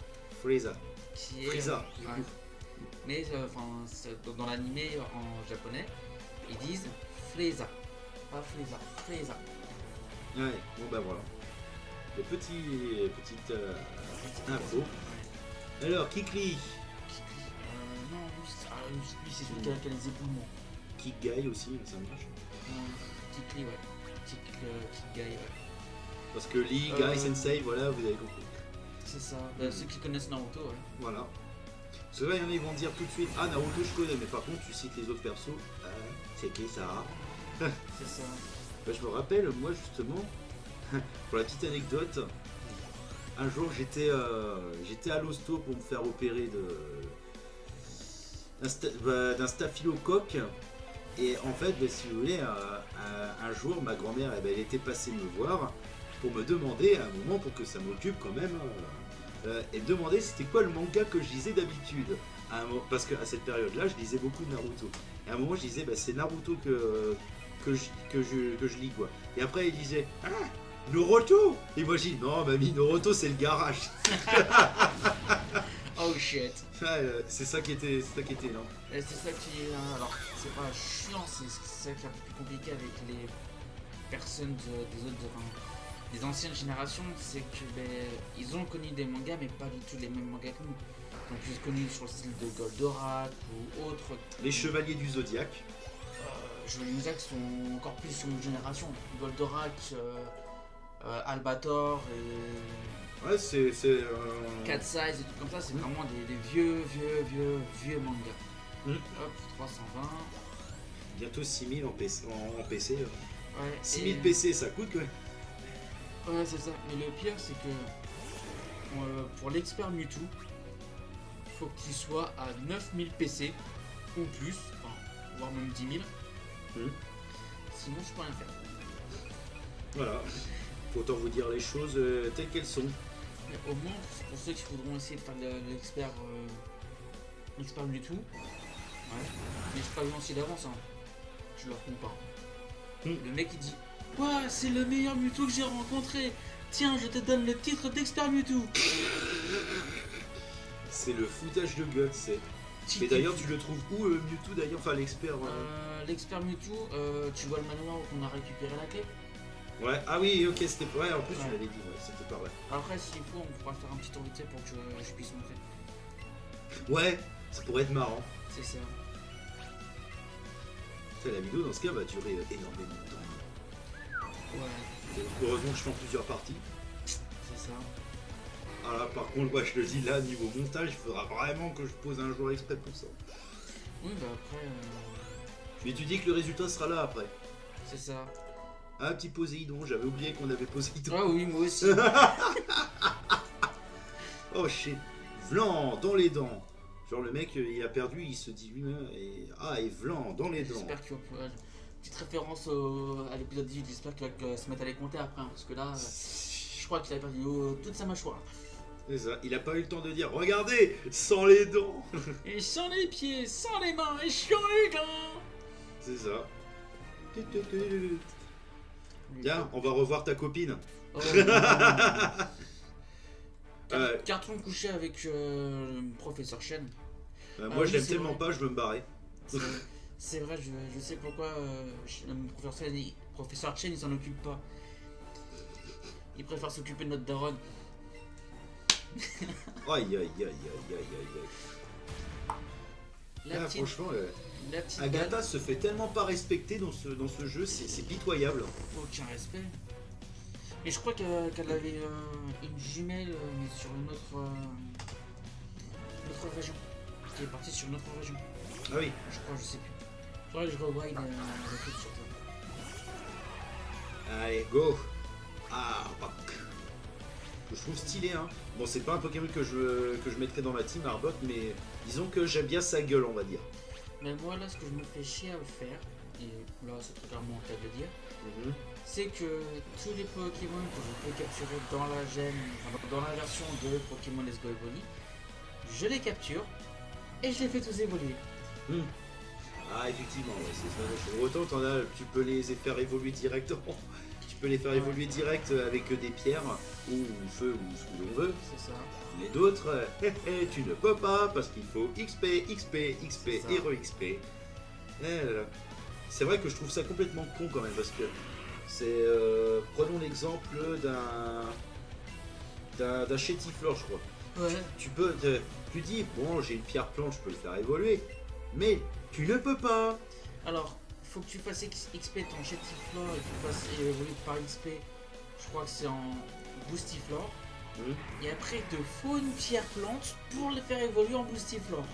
Freezer. Qui est. Freezer. Ouais. Mais dans l'anime en japonais, ils disent Freezer. Pas Freezer. Ouais, bon bah voilà. Les petites infos. Ouais. Alors, Kikli. Non, lui c'est celui qui a les éboulements. Kikgai aussi, ça marche. Kikli, ouais. Kikgai, ouais. Parce que Lee, Gai, Sensei, voilà, vous avez compris. C'est ça. Ceux qui connaissent Naruto, ouais. Voilà. Parce que là, il y en a, ils vont dire tout de suite, ah Naruto je connais, mais par contre tu cites les autres persos, c'est qui ça? C'est ça. Bah, je me rappelle, moi justement, pour la petite anecdote, un jour j'étais à l'hosto pour me faire opérer d'un staphylocoque. Et en fait, bah, si vous voulez, un jour, ma grand-mère, elle était passée me voir pour me demander, à un moment, pour que ça m'occupe quand même, et me demander c'était quoi le manga que je lisais d'habitude. parce qu'à cette période-là, je lisais beaucoup de Naruto. Et à un moment, je disais, bah, c'est Naruto que je lis, quoi. Et après, il disait, ah, Naruto. Et moi, je dis, non, mamie, Naruto, c'est le garage. Oh shit. C'est ça qui était, non. Et c'est ça qui est. Alors, c'est pas chiant, c'est ça qui est un peu plus compliqué avec les personnes des autres. Enfin, des anciennes générations, c'est que ils ont connu des mangas, mais pas du tout les mêmes mangas que nous. Ils ont plus connu sur le style de Goldorak ou autre. Les Chevaliers du Zodiaque. Chevaliers du Zodiac sont encore plus sur une génération. Goldorak, Albator et. Ouais, c'est. Cat Size et tout comme ça, c'est vraiment des vieux mangas. Hop, 320. Bientôt 6000 en PC. Ouais, 6000 PC, ça coûte, quoi. Ouais, c'est ça. Mais le pire, c'est que pour l'expert Mewtwo, il faut qu'il soit à 9000 PC ou plus, enfin, voire même 10 000. Sinon, je peux rien faire. Voilà. Faut autant vous dire les choses telles qu'elles sont. Mais au moins, pour ceux qui voudront essayer de faire l'expert Mewtwo, ouais. Mais je préviens aussi d'avance, hein. Je leur compare. Le mec il dit, ouais, c'est le meilleur Mewtwo que j'ai rencontré. Tiens, je te donne le titre d'expert Mewtwo. C'est le foutage de gueule, c'est. Mais d'ailleurs, tu le trouves où Mewtwo d'ailleurs? Enfin, l'expert. L'expert Mewtwo, tu vois le manoir où on a récupéré la clé. Ouais, ah oui, ok, c'était. Ouais, en plus, Ouais. tu l'avais dit, ouais, c'était par là. Après, s'il faut, on pourra faire un petit tour vite fait pour que je puisse montrer. Ouais, ça pourrait être marrant. C'est ça. La vidéo, dans ce cas, va durer énormément de temps. Ouais, Donc, heureusement que je fais en plusieurs parties. c'est ça. Ah là, par contre, ouais, je te le dis, là, niveau montage, il faudra vraiment que je pose un jour exprès pour ça. Oui, bah après, Mais tu dis que le résultat sera là après. c'est ça. Ah, petit Poséidon, j'avais oublié qu'on avait Poséidon. Ah oui, moi aussi. Oh shit. Vlan dans les dents. Genre le mec il a perdu, il se dit lui-même et Vlan dans les dents. J'espère qu'il va pouvoir. Petite référence à l'épisode 18, j'espère qu'il va se mettre à les compter après, hein, parce que là, je crois qu'il a perdu toute sa mâchoire. C'est ça, il a pas eu le temps de dire regardez, sans les dents. Et sans les pieds, sans les mains, et sans les dents. C'est ça. Tiens, on va revoir ta copine. Oh, carton couché avec professeur Chen. Moi je oui, l'aime c'est tellement vrai. pas, je veux me barrer. C'est vrai, je sais pourquoi le professeur Chen il s'en occupe pas. Il préfère s'occuper de notre daronne. Aïe aïe aïe aïe aïe aïe. La Ah, petite, franchement, la petite Agatha balle, se fait tellement pas respecter dans ce jeu, c'est pitoyable. aucun respect. Mais je crois qu'elle avait une jumelle mais sur une autre région. Qui est partie sur une autre région. Ah oui. Je crois, je sais plus. Faudrait que je revoie des trucs sur ça. Allez, go. Ah, bah. Que je trouve stylé, hein. Bon, c'est pas un Pokémon que je mettrais dans ma team Arbok, mais disons que j'aime bien sa gueule, on va dire. Mais moi là, ce que je me fais chier à le faire, et là c'est très clairement le cas de le dire, c'est que tous les Pokémon que je peux capturer dans la gemme, enfin, dans la version de Pokémon Let's Go Evoli, je les capture et je les fais tous évoluer. Ah, effectivement, ouais, c'est ça. Autant t'en as, tu peux les faire évoluer directement. Tu peux les faire évoluer direct avec des pierres ou feu ou ce que l'on veut. C'est ça. Mais d'autres, tu ne peux pas parce qu'il faut XP, XP, XP C'est ça. et re-XP. C'est vrai que je trouve ça complètement con quand même parce que c'est. Prenons l'exemple d'un Chétiflore, je crois. Ouais. Tu dis, bon, j'ai une pierre plante, je peux le faire évoluer, mais tu ne peux pas. Alors, faut que tu fasses XP ton Chetiflore et que tu fasses évoluer par XP. Je crois que c'est en Boostiflore. Et après, il te faut une pierre plante pour le faire évoluer en Boostiflore.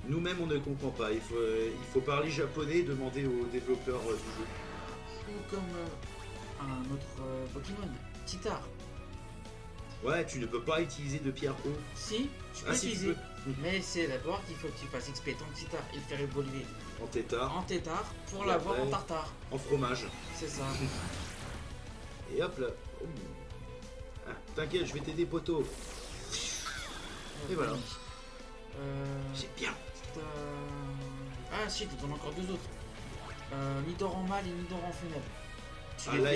Nous-mêmes, on ne comprend pas. Il faut parler japonais et demander aux développeurs du jeu. Ou comme un autre Pokémon, Titar. Ouais, tu ne peux pas utiliser de pierre eau. Si, tu peux Ah, si, tu utiliser. peux. Mais c'est d'abord qu'il faut que tu fasses XP ton Titar et le faire évoluer En tétard, en Tétard pour Et l'avoir après en Tartare. en fromage. C'est ça. Et hop là. Oh. T'inquiète, je vais t'aider, poteau. Et voilà. J'ai bien. Ah si, t'en as encore deux autres. Nidor en mâle et Nidor en femelle. Tu Ah, les là,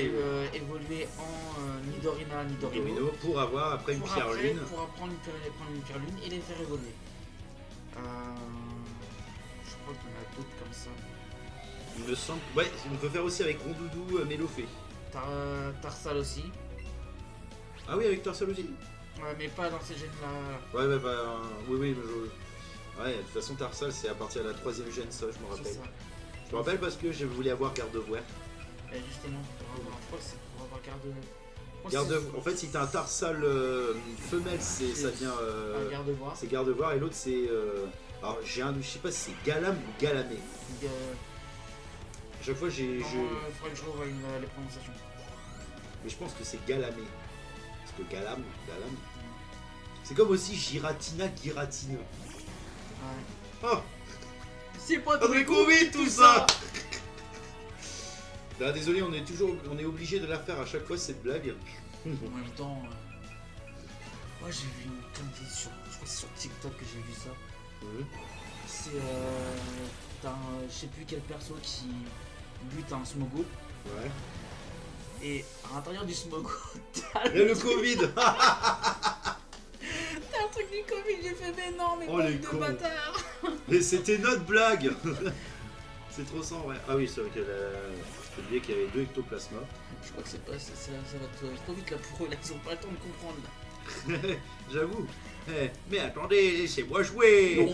fais évoluer en Nidorina, Nidorino. Domino pour avoir après une pierre lune. Pour apprendre prendre une pierre lune et les faire évoluer. Je crois qu'il y en a d'autres comme ça. Il me semble. Ouais, on peut faire aussi avec Rondoudou, Mélofée. Tarsal aussi. Ah oui, avec Tarsal aussi. Ouais, mais pas dans ces gènes-là. Ouais, oui, mais ouais, de toute façon, Tarsal, c'est à partir de la 3ème gène, ça, je me rappelle. Je me rappelle parce que je voulais avoir Gardevoir. Et justement, je crois que c'est pour avoir En fait, si t'as un Tarsal femelle, ça devient. un Gardevoir. C'est Gardevoir et l'autre, c'est. Alors, j'ai un. Je sais pas si c'est Galam ou Galamé. À chaque fois, j'ai. Il faudrait que je revoie les prononciations. Mais je pense que c'est Galamé. Parce que Galam. C'est comme aussi Giratina, Giratina. Ouais. Oh, C'est pas très Covid tout ça. Là, désolé, on est obligé de la faire à chaque fois cette blague. En même temps, moi j'ai vu une connerie je crois que c'est sur TikTok que j'ai vu ça. C'est je sais plus quel perso qui bute un Smogo. Ouais. Et à l'intérieur du Smogo, t'as le Covid. T'as un truc du Covid, j'ai fait mais non, mais les de cons. bâtard. Mais c'était notre blague. C'est trop sang, ouais. Ah oui, c'est vrai que j'ai oublié qu'il y avait 2 ectoplasmas. Je crois que c'est pas ça va trop vite là pour eux, là, ils ont pas le temps de comprendre là. J'avoue. Mais attendez, laissez-moi jouer.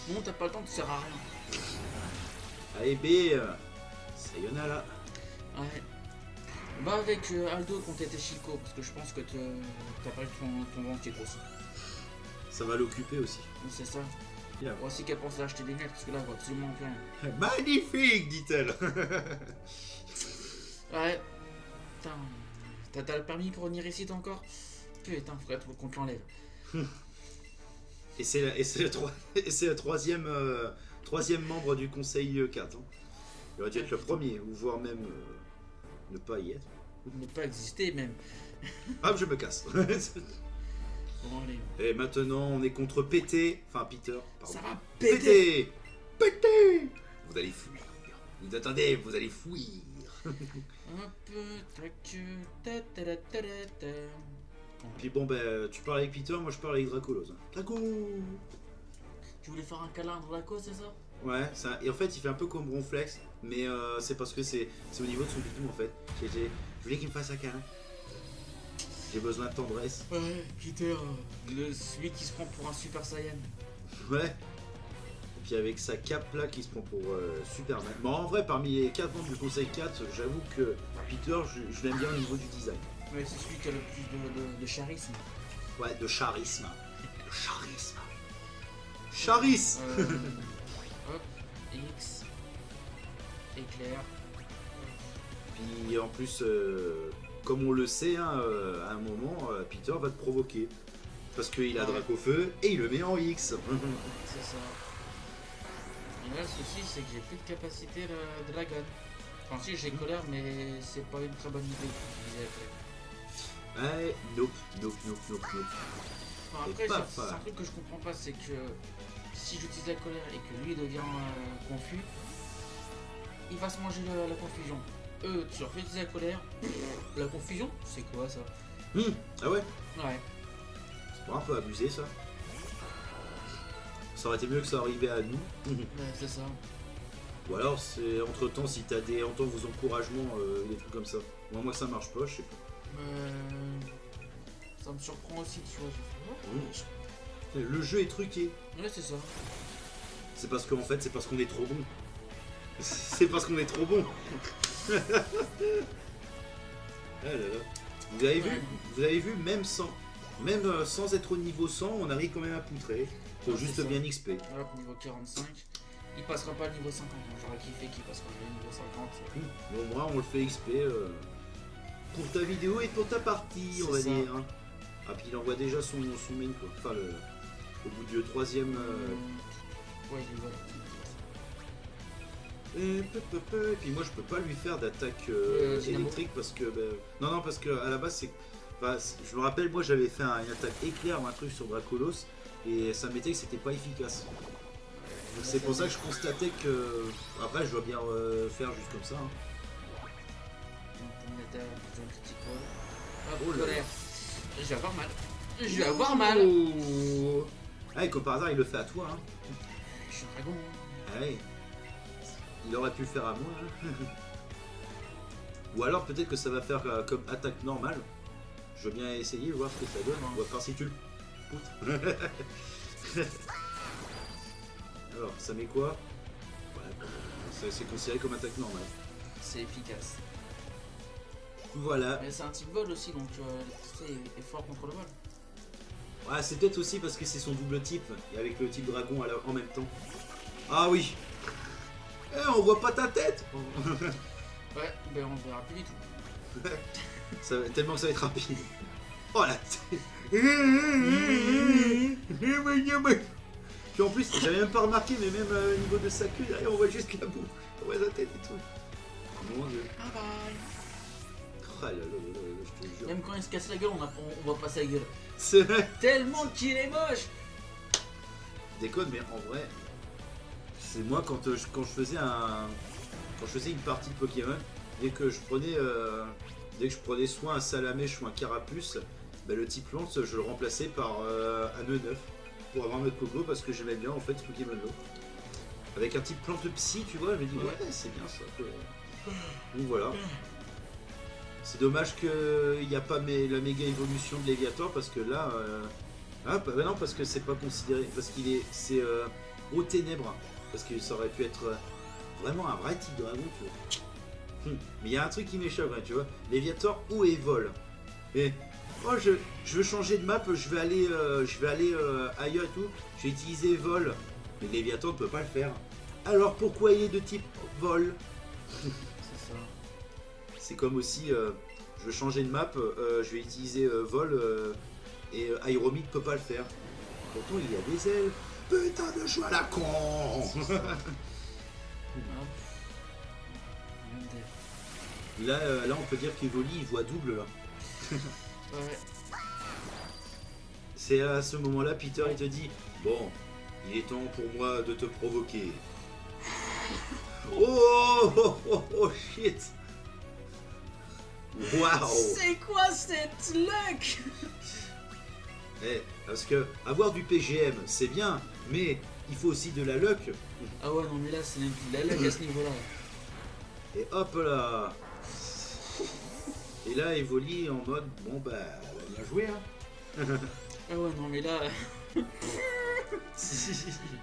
Non, t'as pas le temps, tu sers à rien. Allez, B, sayonara. Ouais. Bah avec Aldo quand t'étais Chico, parce que je pense que t'as pas eu ton ventre qui est grossi. Ça va l'occuper aussi. C'est ça. Bien. Moi aussi qu'elle pense à acheter des lunettes, parce que là, elle voit absolument plus rien. Magnifique, dit-elle. Ouais. Putain. T'as le permis pour venir ici, toi encore? Putain, faudrait qu'on te l'enlève. Et c'est le troisième membre du conseil 4. Hein. Il aurait dû être le premier, ou voire même ne pas y être. Ne pas exister même. Hop, je me casse. Bon, allez. Et maintenant, on est contre Pété. Enfin, Peter, pardon. Ça va péter. Pété. Pété. Vous allez fuir. Vous attendez, vous allez fuir. Hop, tac, ta. Puis bon, ben, tu parles avec Peter, moi je parle avec Dracolos. Draco. Tu voulais faire un câlin dans la cause, c'est ça? Ouais, ça, et en fait il fait un peu comme Ronflex, mais c'est parce que c'est au niveau de son bidou en fait. Je voulais qu'il me fasse un câlin. J'ai besoin de tendresse. Ouais, Peter, celui qui se prend pour un Super Saiyan. Ouais. Et puis avec sa cape là qui se prend pour Superman. Bon, en vrai, parmi les 4 membres du conseil 4, j'avoue que Peter, je l'aime bien au niveau du design. Ouais, c'est celui qui a le plus de charisme. Ouais, de charisme. De charisme. Charis. Hop, X, éclair. Puis en plus, comme on le sait, hein, à un moment, Peter va te provoquer. Parce qu'il a Dracofeu et il le met en X. C'est ça. Et là, le souci, c'est que j'ai plus de capacité de Dragon. Enfin, si, j'ai colère, mais c'est pas une très bonne idée. Ouais, nope. Enfin, après, c'est un truc que je comprends pas, c'est que si j'utilise la colère et que lui devient confus, il va se manger la confusion. Tu leur fais utiliser la colère, la confusion, c'est quoi ça? Ah ouais? Ouais. C'est pas un peu abusé ça? Ça aurait été mieux que ça arrivait à nous. Ouais, c'est ça. Ou alors, c'est entre temps, si t'as des vos encouragements, des trucs comme ça. Moi, ça marche pas, je sais pas. Ça me surprend aussi, tu vois. Le jeu est truqué. Ouais, c'est ça. C'est parce qu'en fait, c'est parce qu'on est trop bon. C'est parce qu'on est trop bon. Ah là là. Vous avez vu, même sans être au niveau 100, on arrive quand même à poutrer. Faut juste bien XP. Voilà, pour niveau 45. Il passera pas le niveau 50. J'aurais kiffé qu'il passe pas le niveau 50. Bon, moi, on le fait XP pour ta vidéo et pour ta partie, on va dire. Hein. Ah, puis il envoie déjà son main, quoi. Enfin, au bout du 3ème. Ouais, il voilà. Et puis moi je peux pas lui faire d'attaque électrique parce que non parce que à la base c'est Enfin, je me rappelle, moi j'avais fait une attaque éclair ou un truc sur Dracolos et ça m'était que c'était pas efficace. Donc c'est pour ça que je constatais que. Après, je dois bien faire juste comme ça. Hein. Oh là là. colère. Je vais avoir mal. Je vais avoir mal. Oh. Ah, et comme par hasard, il le fait à toi. Hein. Je suis un dragon. Ah ouais. Il aurait pu le faire à moi. Hein. Ou alors peut-être que ça va faire comme attaque normale. Je veux bien essayer, voir ce que ça donne. On va voir si tu le poutres. Alors, ça met quoi? Ouais, c'est considéré comme attaque normale. C'est efficace. Voilà. Mais c'est un type vol aussi, donc l'électricité est fort contre le vol. Ouais, c'est peut-être aussi parce que c'est son double type, et avec le type dragon en même temps. Ah oui. Eh, on voit pas ta tête. Ouais, ben on verra plus du tout. Tellement que ça va être rapide. Oh la tête. Puis en plus, j'avais même pas remarqué, mais même au niveau de sa queue, derrière, on voit juste la boue. On voit sa tête et tout. Mon dieu. Bye bye. Oh là là là là, je te jure. Même quand il se casse la gueule, on voit pas sa gueule. C'est vrai. Tellement qu'il est moche. Déconne, mais en vrai, c'est moi quand je faisais une partie de Pokémon, dès que je prenais soit un Salamèche ou un Carapuce, bah, le type lance, je le remplaçais par un E9 pour avoir un mode Pogo parce que j'aimais bien en fait ce Pokémon là. Avec un type plante psy, tu vois, je me dis ouais, c'est bien ça. Donc voilà. C'est dommage qu'il n'y a pas la méga évolution de Léviator parce que là. Ah bah non, parce que c'est pas considéré. Parce c'est aux ténèbres. Parce que ça aurait pu être vraiment un vrai type dragon, tu vois. Mais il y a un truc qui m'échappe, hein, tu vois. Léviator ou Evol. Et oh, je veux changer de map, je vais aller ailleurs et tout. Je vais utiliser Vol. Mais Léviator ne peut pas le faire. Alors pourquoi il est de type Vol? C'est ça. C'est comme aussi, je veux changer de map, je vais utiliser Vol et Aéromite peut pas le faire. Pourtant il y a des ailes. Putain de choix à la con. Là, on peut dire qu'Evoli il voit double là. Ouais. C'est à ce moment-là, Peter il te dit bon, il est temps pour moi de te provoquer. Oh shit. Waouh. C'est quoi cette luck? Parce que avoir du PGM c'est bien, mais il faut aussi de la luck. Ah ouais, non mais là c'est même plus de la luck à ce niveau-là. Et hop là. Et là Evoli en mode bon bah bien joué hein. Ah ouais, non mais là. Là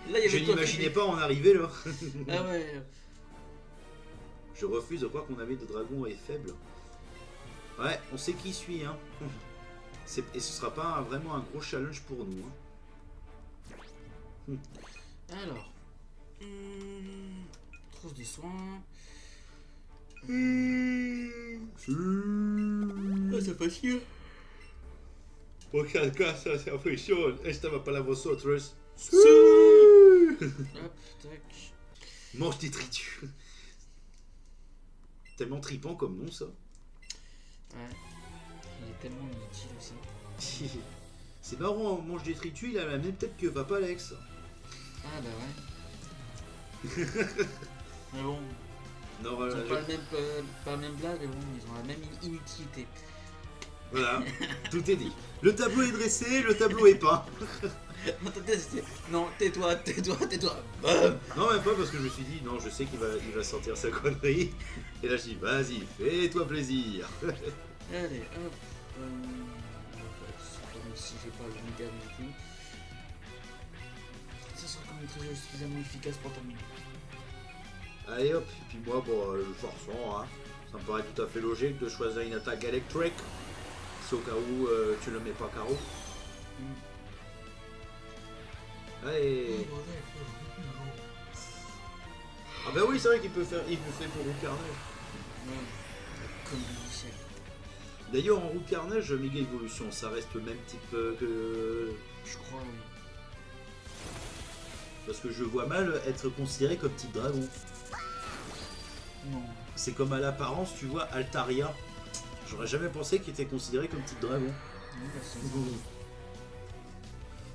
il y avait Je toi n'imaginais qui- pas en arriver là. Ah ouais. Je refuse de croire qu'on avait de dragon et faible. Ouais, on sait qui suit hein. Et ce sera pas vraiment un gros challenge pour nous hein. Alors. Trousse des soins. C'est facile. Muchas gracias, afición. Esta va para vosotros. Hop, tac. Mange détritus. Tellement tripant comme nom ça. Ouais. Il est tellement inutile aussi. C'est marrant, mange détritus, il a la même tête que Papa Alex. Ah bah ouais. Mais bon, Non, ils ont pas le même blague, mais bon, ils ont la même inutilité. voilà, tout est dit. Le tableau est dressé, le tableau est peint. Non, tais-toi. Bam. Non, même pas parce que je me suis dit, non, je sais qu'il va sortir sa connerie. Et là, je dis, vas-y, fais-toi plaisir. Allez, hop. Même si j'ai pas le méga non plus. Ça sera quand même très suffisamment efficace pour terminer. Allez hop, et puis moi, bon, le forçant, hein, ça me paraît tout à fait logique de choisir une attaque électrique. C'est au cas où tu le mets pas carreau. Allez. Ah bah oui, c'est vrai qu'il peut faire, il me fait pour roue carnage. Ouais. Comme du ciel. D'ailleurs, en roue carnage, méga évolution, ça reste le même type que... Je crois, oui. Parce que je vois mal être considéré comme type dragon. Non. C'est comme à l'apparence, tu vois, Altaria. J'aurais jamais pensé qu'il était considéré comme type dragon. Ouais, bah, c'est-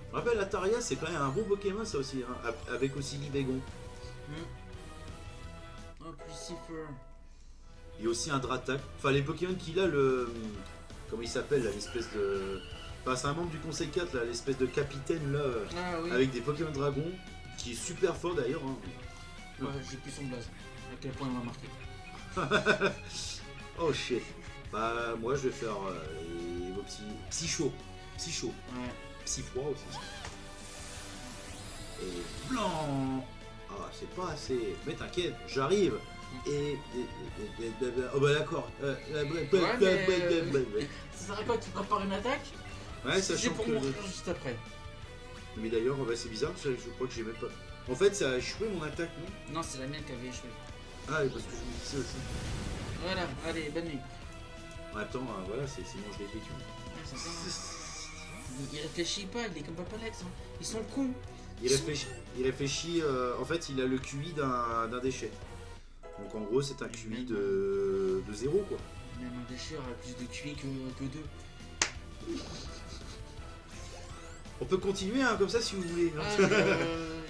Je me rappelle, Ataria, c'est quand même un bon Pokémon, ça aussi, hein, avec aussi Libégon. Oh, Lucifer. Il y a aussi un Dratak. Enfin, les Pokémon qu'il a, le. Comment il s'appelle, là, l'espèce de. Enfin, c'est un membre du Conseil 4, là, l'espèce de capitaine, là, Ah oui. avec des Pokémon Dragon, qui est super fort d'ailleurs. Hein. Ouais, j'ai plus son blaze. À quel point il m'a marqué. Oh shit. Bah, moi, je vais faire vos petits. Psycho. Psycho. Ouais. Psy-froid aussi. Et blanc. Ah, c'est pas assez. Mais t'inquiète, j'arrive. Oh bah d'accord. Ça sert à quoi que tu prépares une attaque? Ouais, C'est sachant pour que. mourir juste après. Mais d'ailleurs, bah, c'est bizarre, je crois que j'ai même pas. En fait, ça a échoué mon attaque, non? Non, c'est la mienne qui avait échoué. Ah, parce que je me dis ça aussi. Voilà, allez, bonne nuit. Attends, voilà, c'est mange des frites. Ouais, c'est ça. Hein. Il réfléchit pas, il est comme Papalex. Hein. Ils sont cons. Il réfléchit, en fait, il a le QI d'un déchet. Donc en gros, c'est un QI de 0, quoi. Même un déchet aurait plus de QI que 2. On peut continuer, hein, comme ça, si vous voulez. Hein.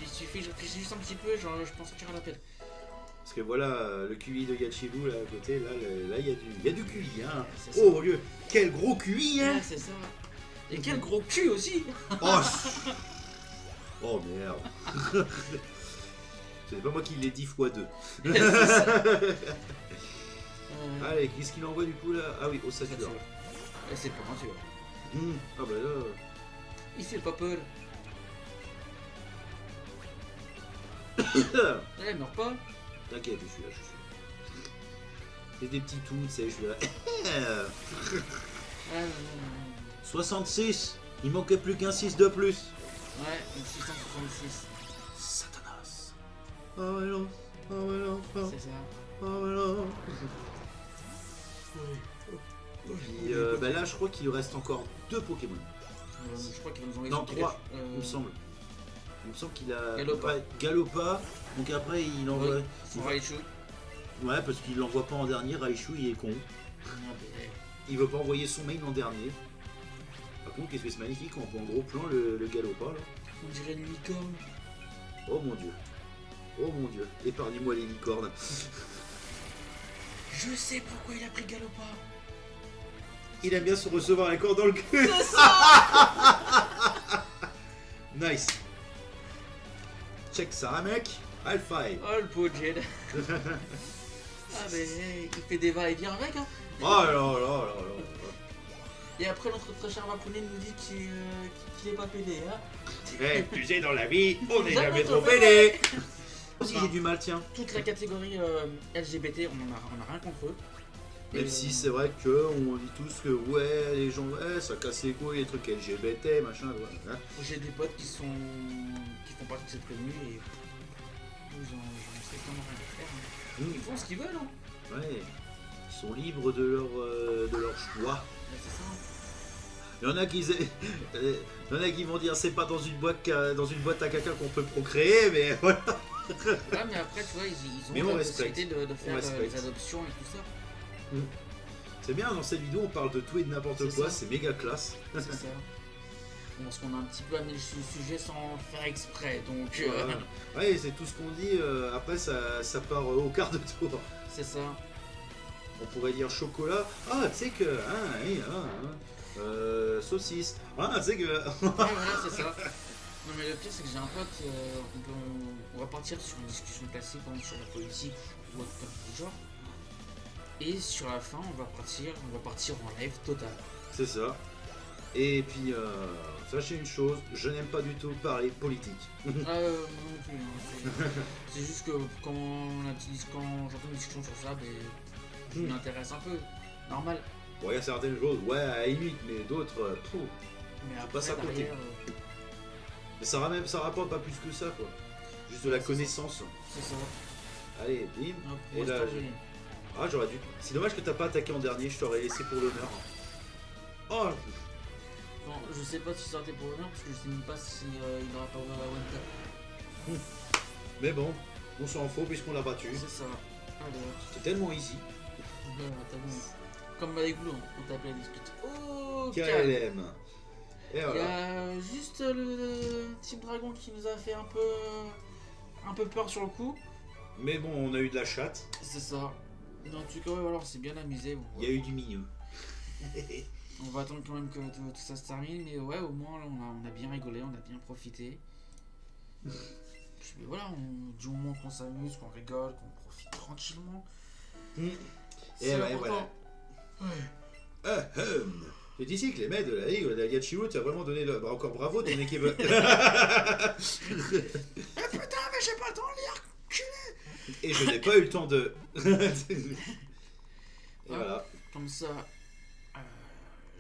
Il suffit, je réfléchis juste un petit peu, genre, je pense sortir à l'appel. Parce que voilà, le QI de Yachibu, là, à côté, là, il y a du QI, hein. C'est ça. Oh mon dieu, quel gros QI, hein. Ouais, c'est ça. Et quel gros cul aussi. Oh, oh merde. C'est pas moi qui l'ai dit x2. C'est ça. Allez, qu'est-ce qu'il envoie du coup là? Ah oui, au Saturne. Et c'est pour nature. Ah bah là. Il fait pas peur. Ouais, il meurt pas. T'inquiète, je suis là, C'est des petits toux, tu sais, je suis là. Ouais, 66. Il manquait plus qu'un 6 de plus. ouais, 666. Satanas. Oh ouais non. Oh ouais non. C'est ça. Oh ouais non. Puis, bah là, je crois qu'il reste encore 2 Pokémon. Je crois qu'il va nous envoyer Non, son 3, Pikachu. il me semble. Il me semble qu'il a. Galopa. Ouais, Galopa. Donc après, il envoie. Ouais, son Raichu. Ouais, parce qu'il l'envoie pas en dernier. Raichu, il est con. Ah, ben, Il veut pas envoyer son main en dernier. Par contre, qu'est-ce que c'est magnifique quand on voit en gros plan le Galopa là. on dirait une licorne. Oh mon dieu. Oh mon dieu. Épargnez-moi les licornes. Je sais pourquoi il a pris Galopa. Il aime bien se recevoir les corps dans le cul. C'est ça. Nice. Check ça, mec. High five. Oh le pauvre Jed. Ah ben il fait des va-et-vient avec hein. Oh là là là là là. Et après notre très cher Vapoune nous dit qu'il est pas pédé hein. Eh, tu sais, dans la vie, on n'est Jamais jamais trop trop pédé. Si j'ai du mal, tiens. Toute la catégorie LGBT, on a rien contre eux. Même si c'est vrai que on dit tous que ouais, les gens, ouais, ça casse les couilles, les trucs LGBT, machin, ouais. Hein. J'ai des potes qui font partie de cette commune et j'en sais comment rien faire. Hein. Ils font ce qu'ils veulent hein. Ouais. Ils sont libres de leur choix. Ouais, c'est ça. Il y en a qui vont dire c'est pas dans une boîte à caca qu'on peut procréer, mais voilà. Ouais, mais après, tu vois, ils Mais ont on la respecte. possibilité de On faire respecte. les adoptions et tout ça. C'est bien, dans cette vidéo on parle de tout et de n'importe C'est quoi, ça. c'est méga classe. C'est ça. Bon, parce qu'on a un petit peu amené le sujet sans faire exprès, donc Voilà. Ouais, c'est tout ce qu'on dit, après ça part au quart de tour. c'est ça. On pourrait dire chocolat, ah tu sais que, saucisse, ah tu sais que... Ouais, voilà, c'est ça. Non, mais le pire, c'est que j'ai un pote, on va partir sur une discussion classique, par exemple, sur la politique ou autre du genre. Et sur la fin, on va partir en live total. C'est ça. Et puis, sachez une chose, je n'aime pas du tout parler politique. Moi non plus. Hein, c'est juste que quand j'entends une discussion sur ça, ben, je m'intéresse un peu. Normal. Bon, il y a certaines choses, ouais, à la limite, mais d'autres, Mais après, passe à côté. derrière, mais ça rapporte pas plus que ça, quoi. Juste de la C'est connaissance. c'est ça. Allez, bim. Hop, Et moi, là, c'est terminé. Ah, j'aurais dû. C'est dommage que t'as pas attaqué en dernier, je t'aurais laissé pour l'honneur. Oh, Bon, je sais pas si sortait pour l'honneur parce que je sais même pas si il aura pas ouvert la one tap. mais bon, on s'en fout puisqu'on l'a battu. C'est ça. Alors, C'est tellement easy. voilà, t'as vu. Comme avec vous, on t'appelait discute. Oh, KLM. Et Il y voilà. a juste le Team Dragon qui nous a fait un peu peur sur le coup. Mais bon, on a eu de la chatte. C'est ça. En tout cas, ouais, voilà, on s'est bien amusé. Il y a eu du milieu. On va attendre quand même que tout ça se termine, mais ouais, au moins là, on a bien rigolé, on a bien profité. Puis voilà, du moment qu'on s'amuse, qu'on rigole, qu'on profite tranquillement. Et ouais, voilà. C'est ici que les mecs de la Ligue de Yachiwo, tu as vraiment donné le... encore bravo ton équipe. Putain, mais j'ai pas le temps de lire. Et je n'ai pas eu le temps de. Et voilà. Comme ça,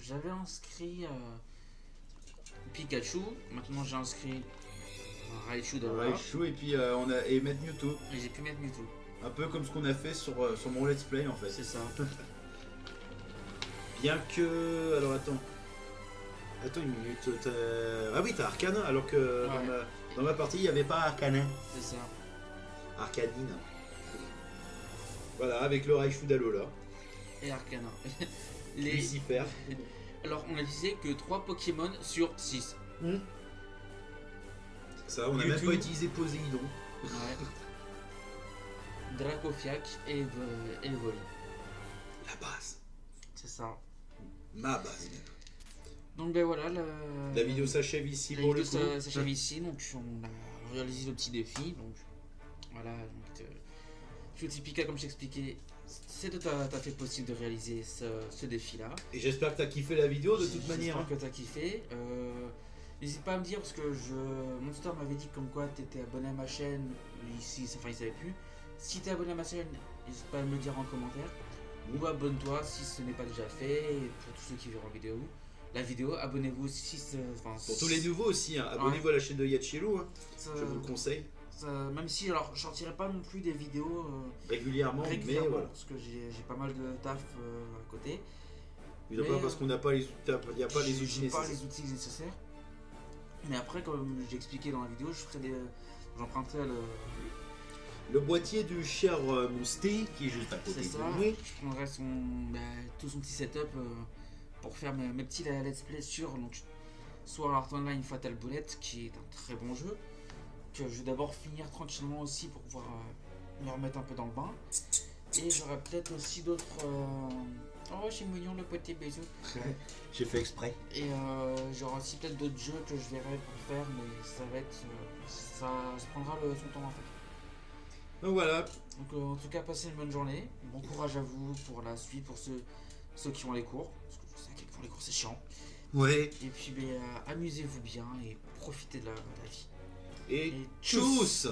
j'avais inscrit Pikachu. Maintenant, j'ai inscrit Raichu d'abord. Raichu et puis on a et mettre Mewtwo. Et j'ai pu mettre Mewtwo. Un peu comme ce qu'on a fait sur mon let's play en fait. C'est ça. Bien que. Alors attends. Attends une minute. Ah oui, t'as Arcana alors que Ouais. dans ma partie il n'y avait pas Arcana. C'est ça. Arcanine. Voilà, avec le Raichu d'Alola. Et Arcana. Lucifer. Alors, on a disait que 3 Pokémon sur 6. Ça, on n'a même pas utilisé Poséidon. Ouais. Dracofiac et Evoli. La base. C'est ça. Ma base. Donc ben voilà, La vidéo s'achève ici la pour le vidéo coup. s'achève ici, donc on a réalisé le petit défi. Donc voilà, donc Cutie Pika, comme je t'expliquais, c'est tout à fait possible de réaliser ce défi-là. Et j'espère que t'as kiffé la vidéo de toute manière. J'espère que t'as kiffé. N'hésite pas à me dire parce que Monster m'avait dit comme quoi t'étais abonné à ma chaîne. Ici, enfin il savait plus. Si t'es abonné à ma chaîne, n'hésite pas à me le dire en commentaire. Ou abonne-toi si ce n'est pas déjà fait. Et pour tous ceux qui verront la vidéo, abonnez-vous si Pour tous les nouveaux aussi, hein. Abonnez-vous à la chaîne de Yachiru, hein. Je vous le conseille. Même si, alors, je sortirai pas non plus des vidéos Régulièrement, mais voilà. parce que j'ai pas mal de taf à côté. Mais d'abord parce qu'on n'a pas les outils, il n'y a pas les outils J'ai nécessaires. pas les outils nécessaires. Mais après, comme j'ai expliqué dans la vidéo, j'emprunterai Le boîtier du cher Mousté qui est juste à côté c'est ça. de nous. Je prendrai tout son petit setup pour faire mes petits let's play sur donc, Sword Art Online Fatal Bullet, qui est un très bon jeu. Que je vais d'abord finir tranquillement aussi pour pouvoir me remettre un peu dans le bain. Et j'aurai peut-être aussi d'autres. Oh, c'est mignon le petit bisou. J'ai fait exprès. Et j'aurai aussi peut-être d'autres jeux que je verrai pour faire, mais ça va être. Ça prendra son temps en fait. Donc voilà. Donc en tout cas, passez une bonne journée. Bon courage à vous pour la suite, pour ceux qui ont les cours. Parce que je sais à quel point les cours c'est chiant. Ouais. Et puis amusez-vous bien et profitez de la vie. Et tchuss.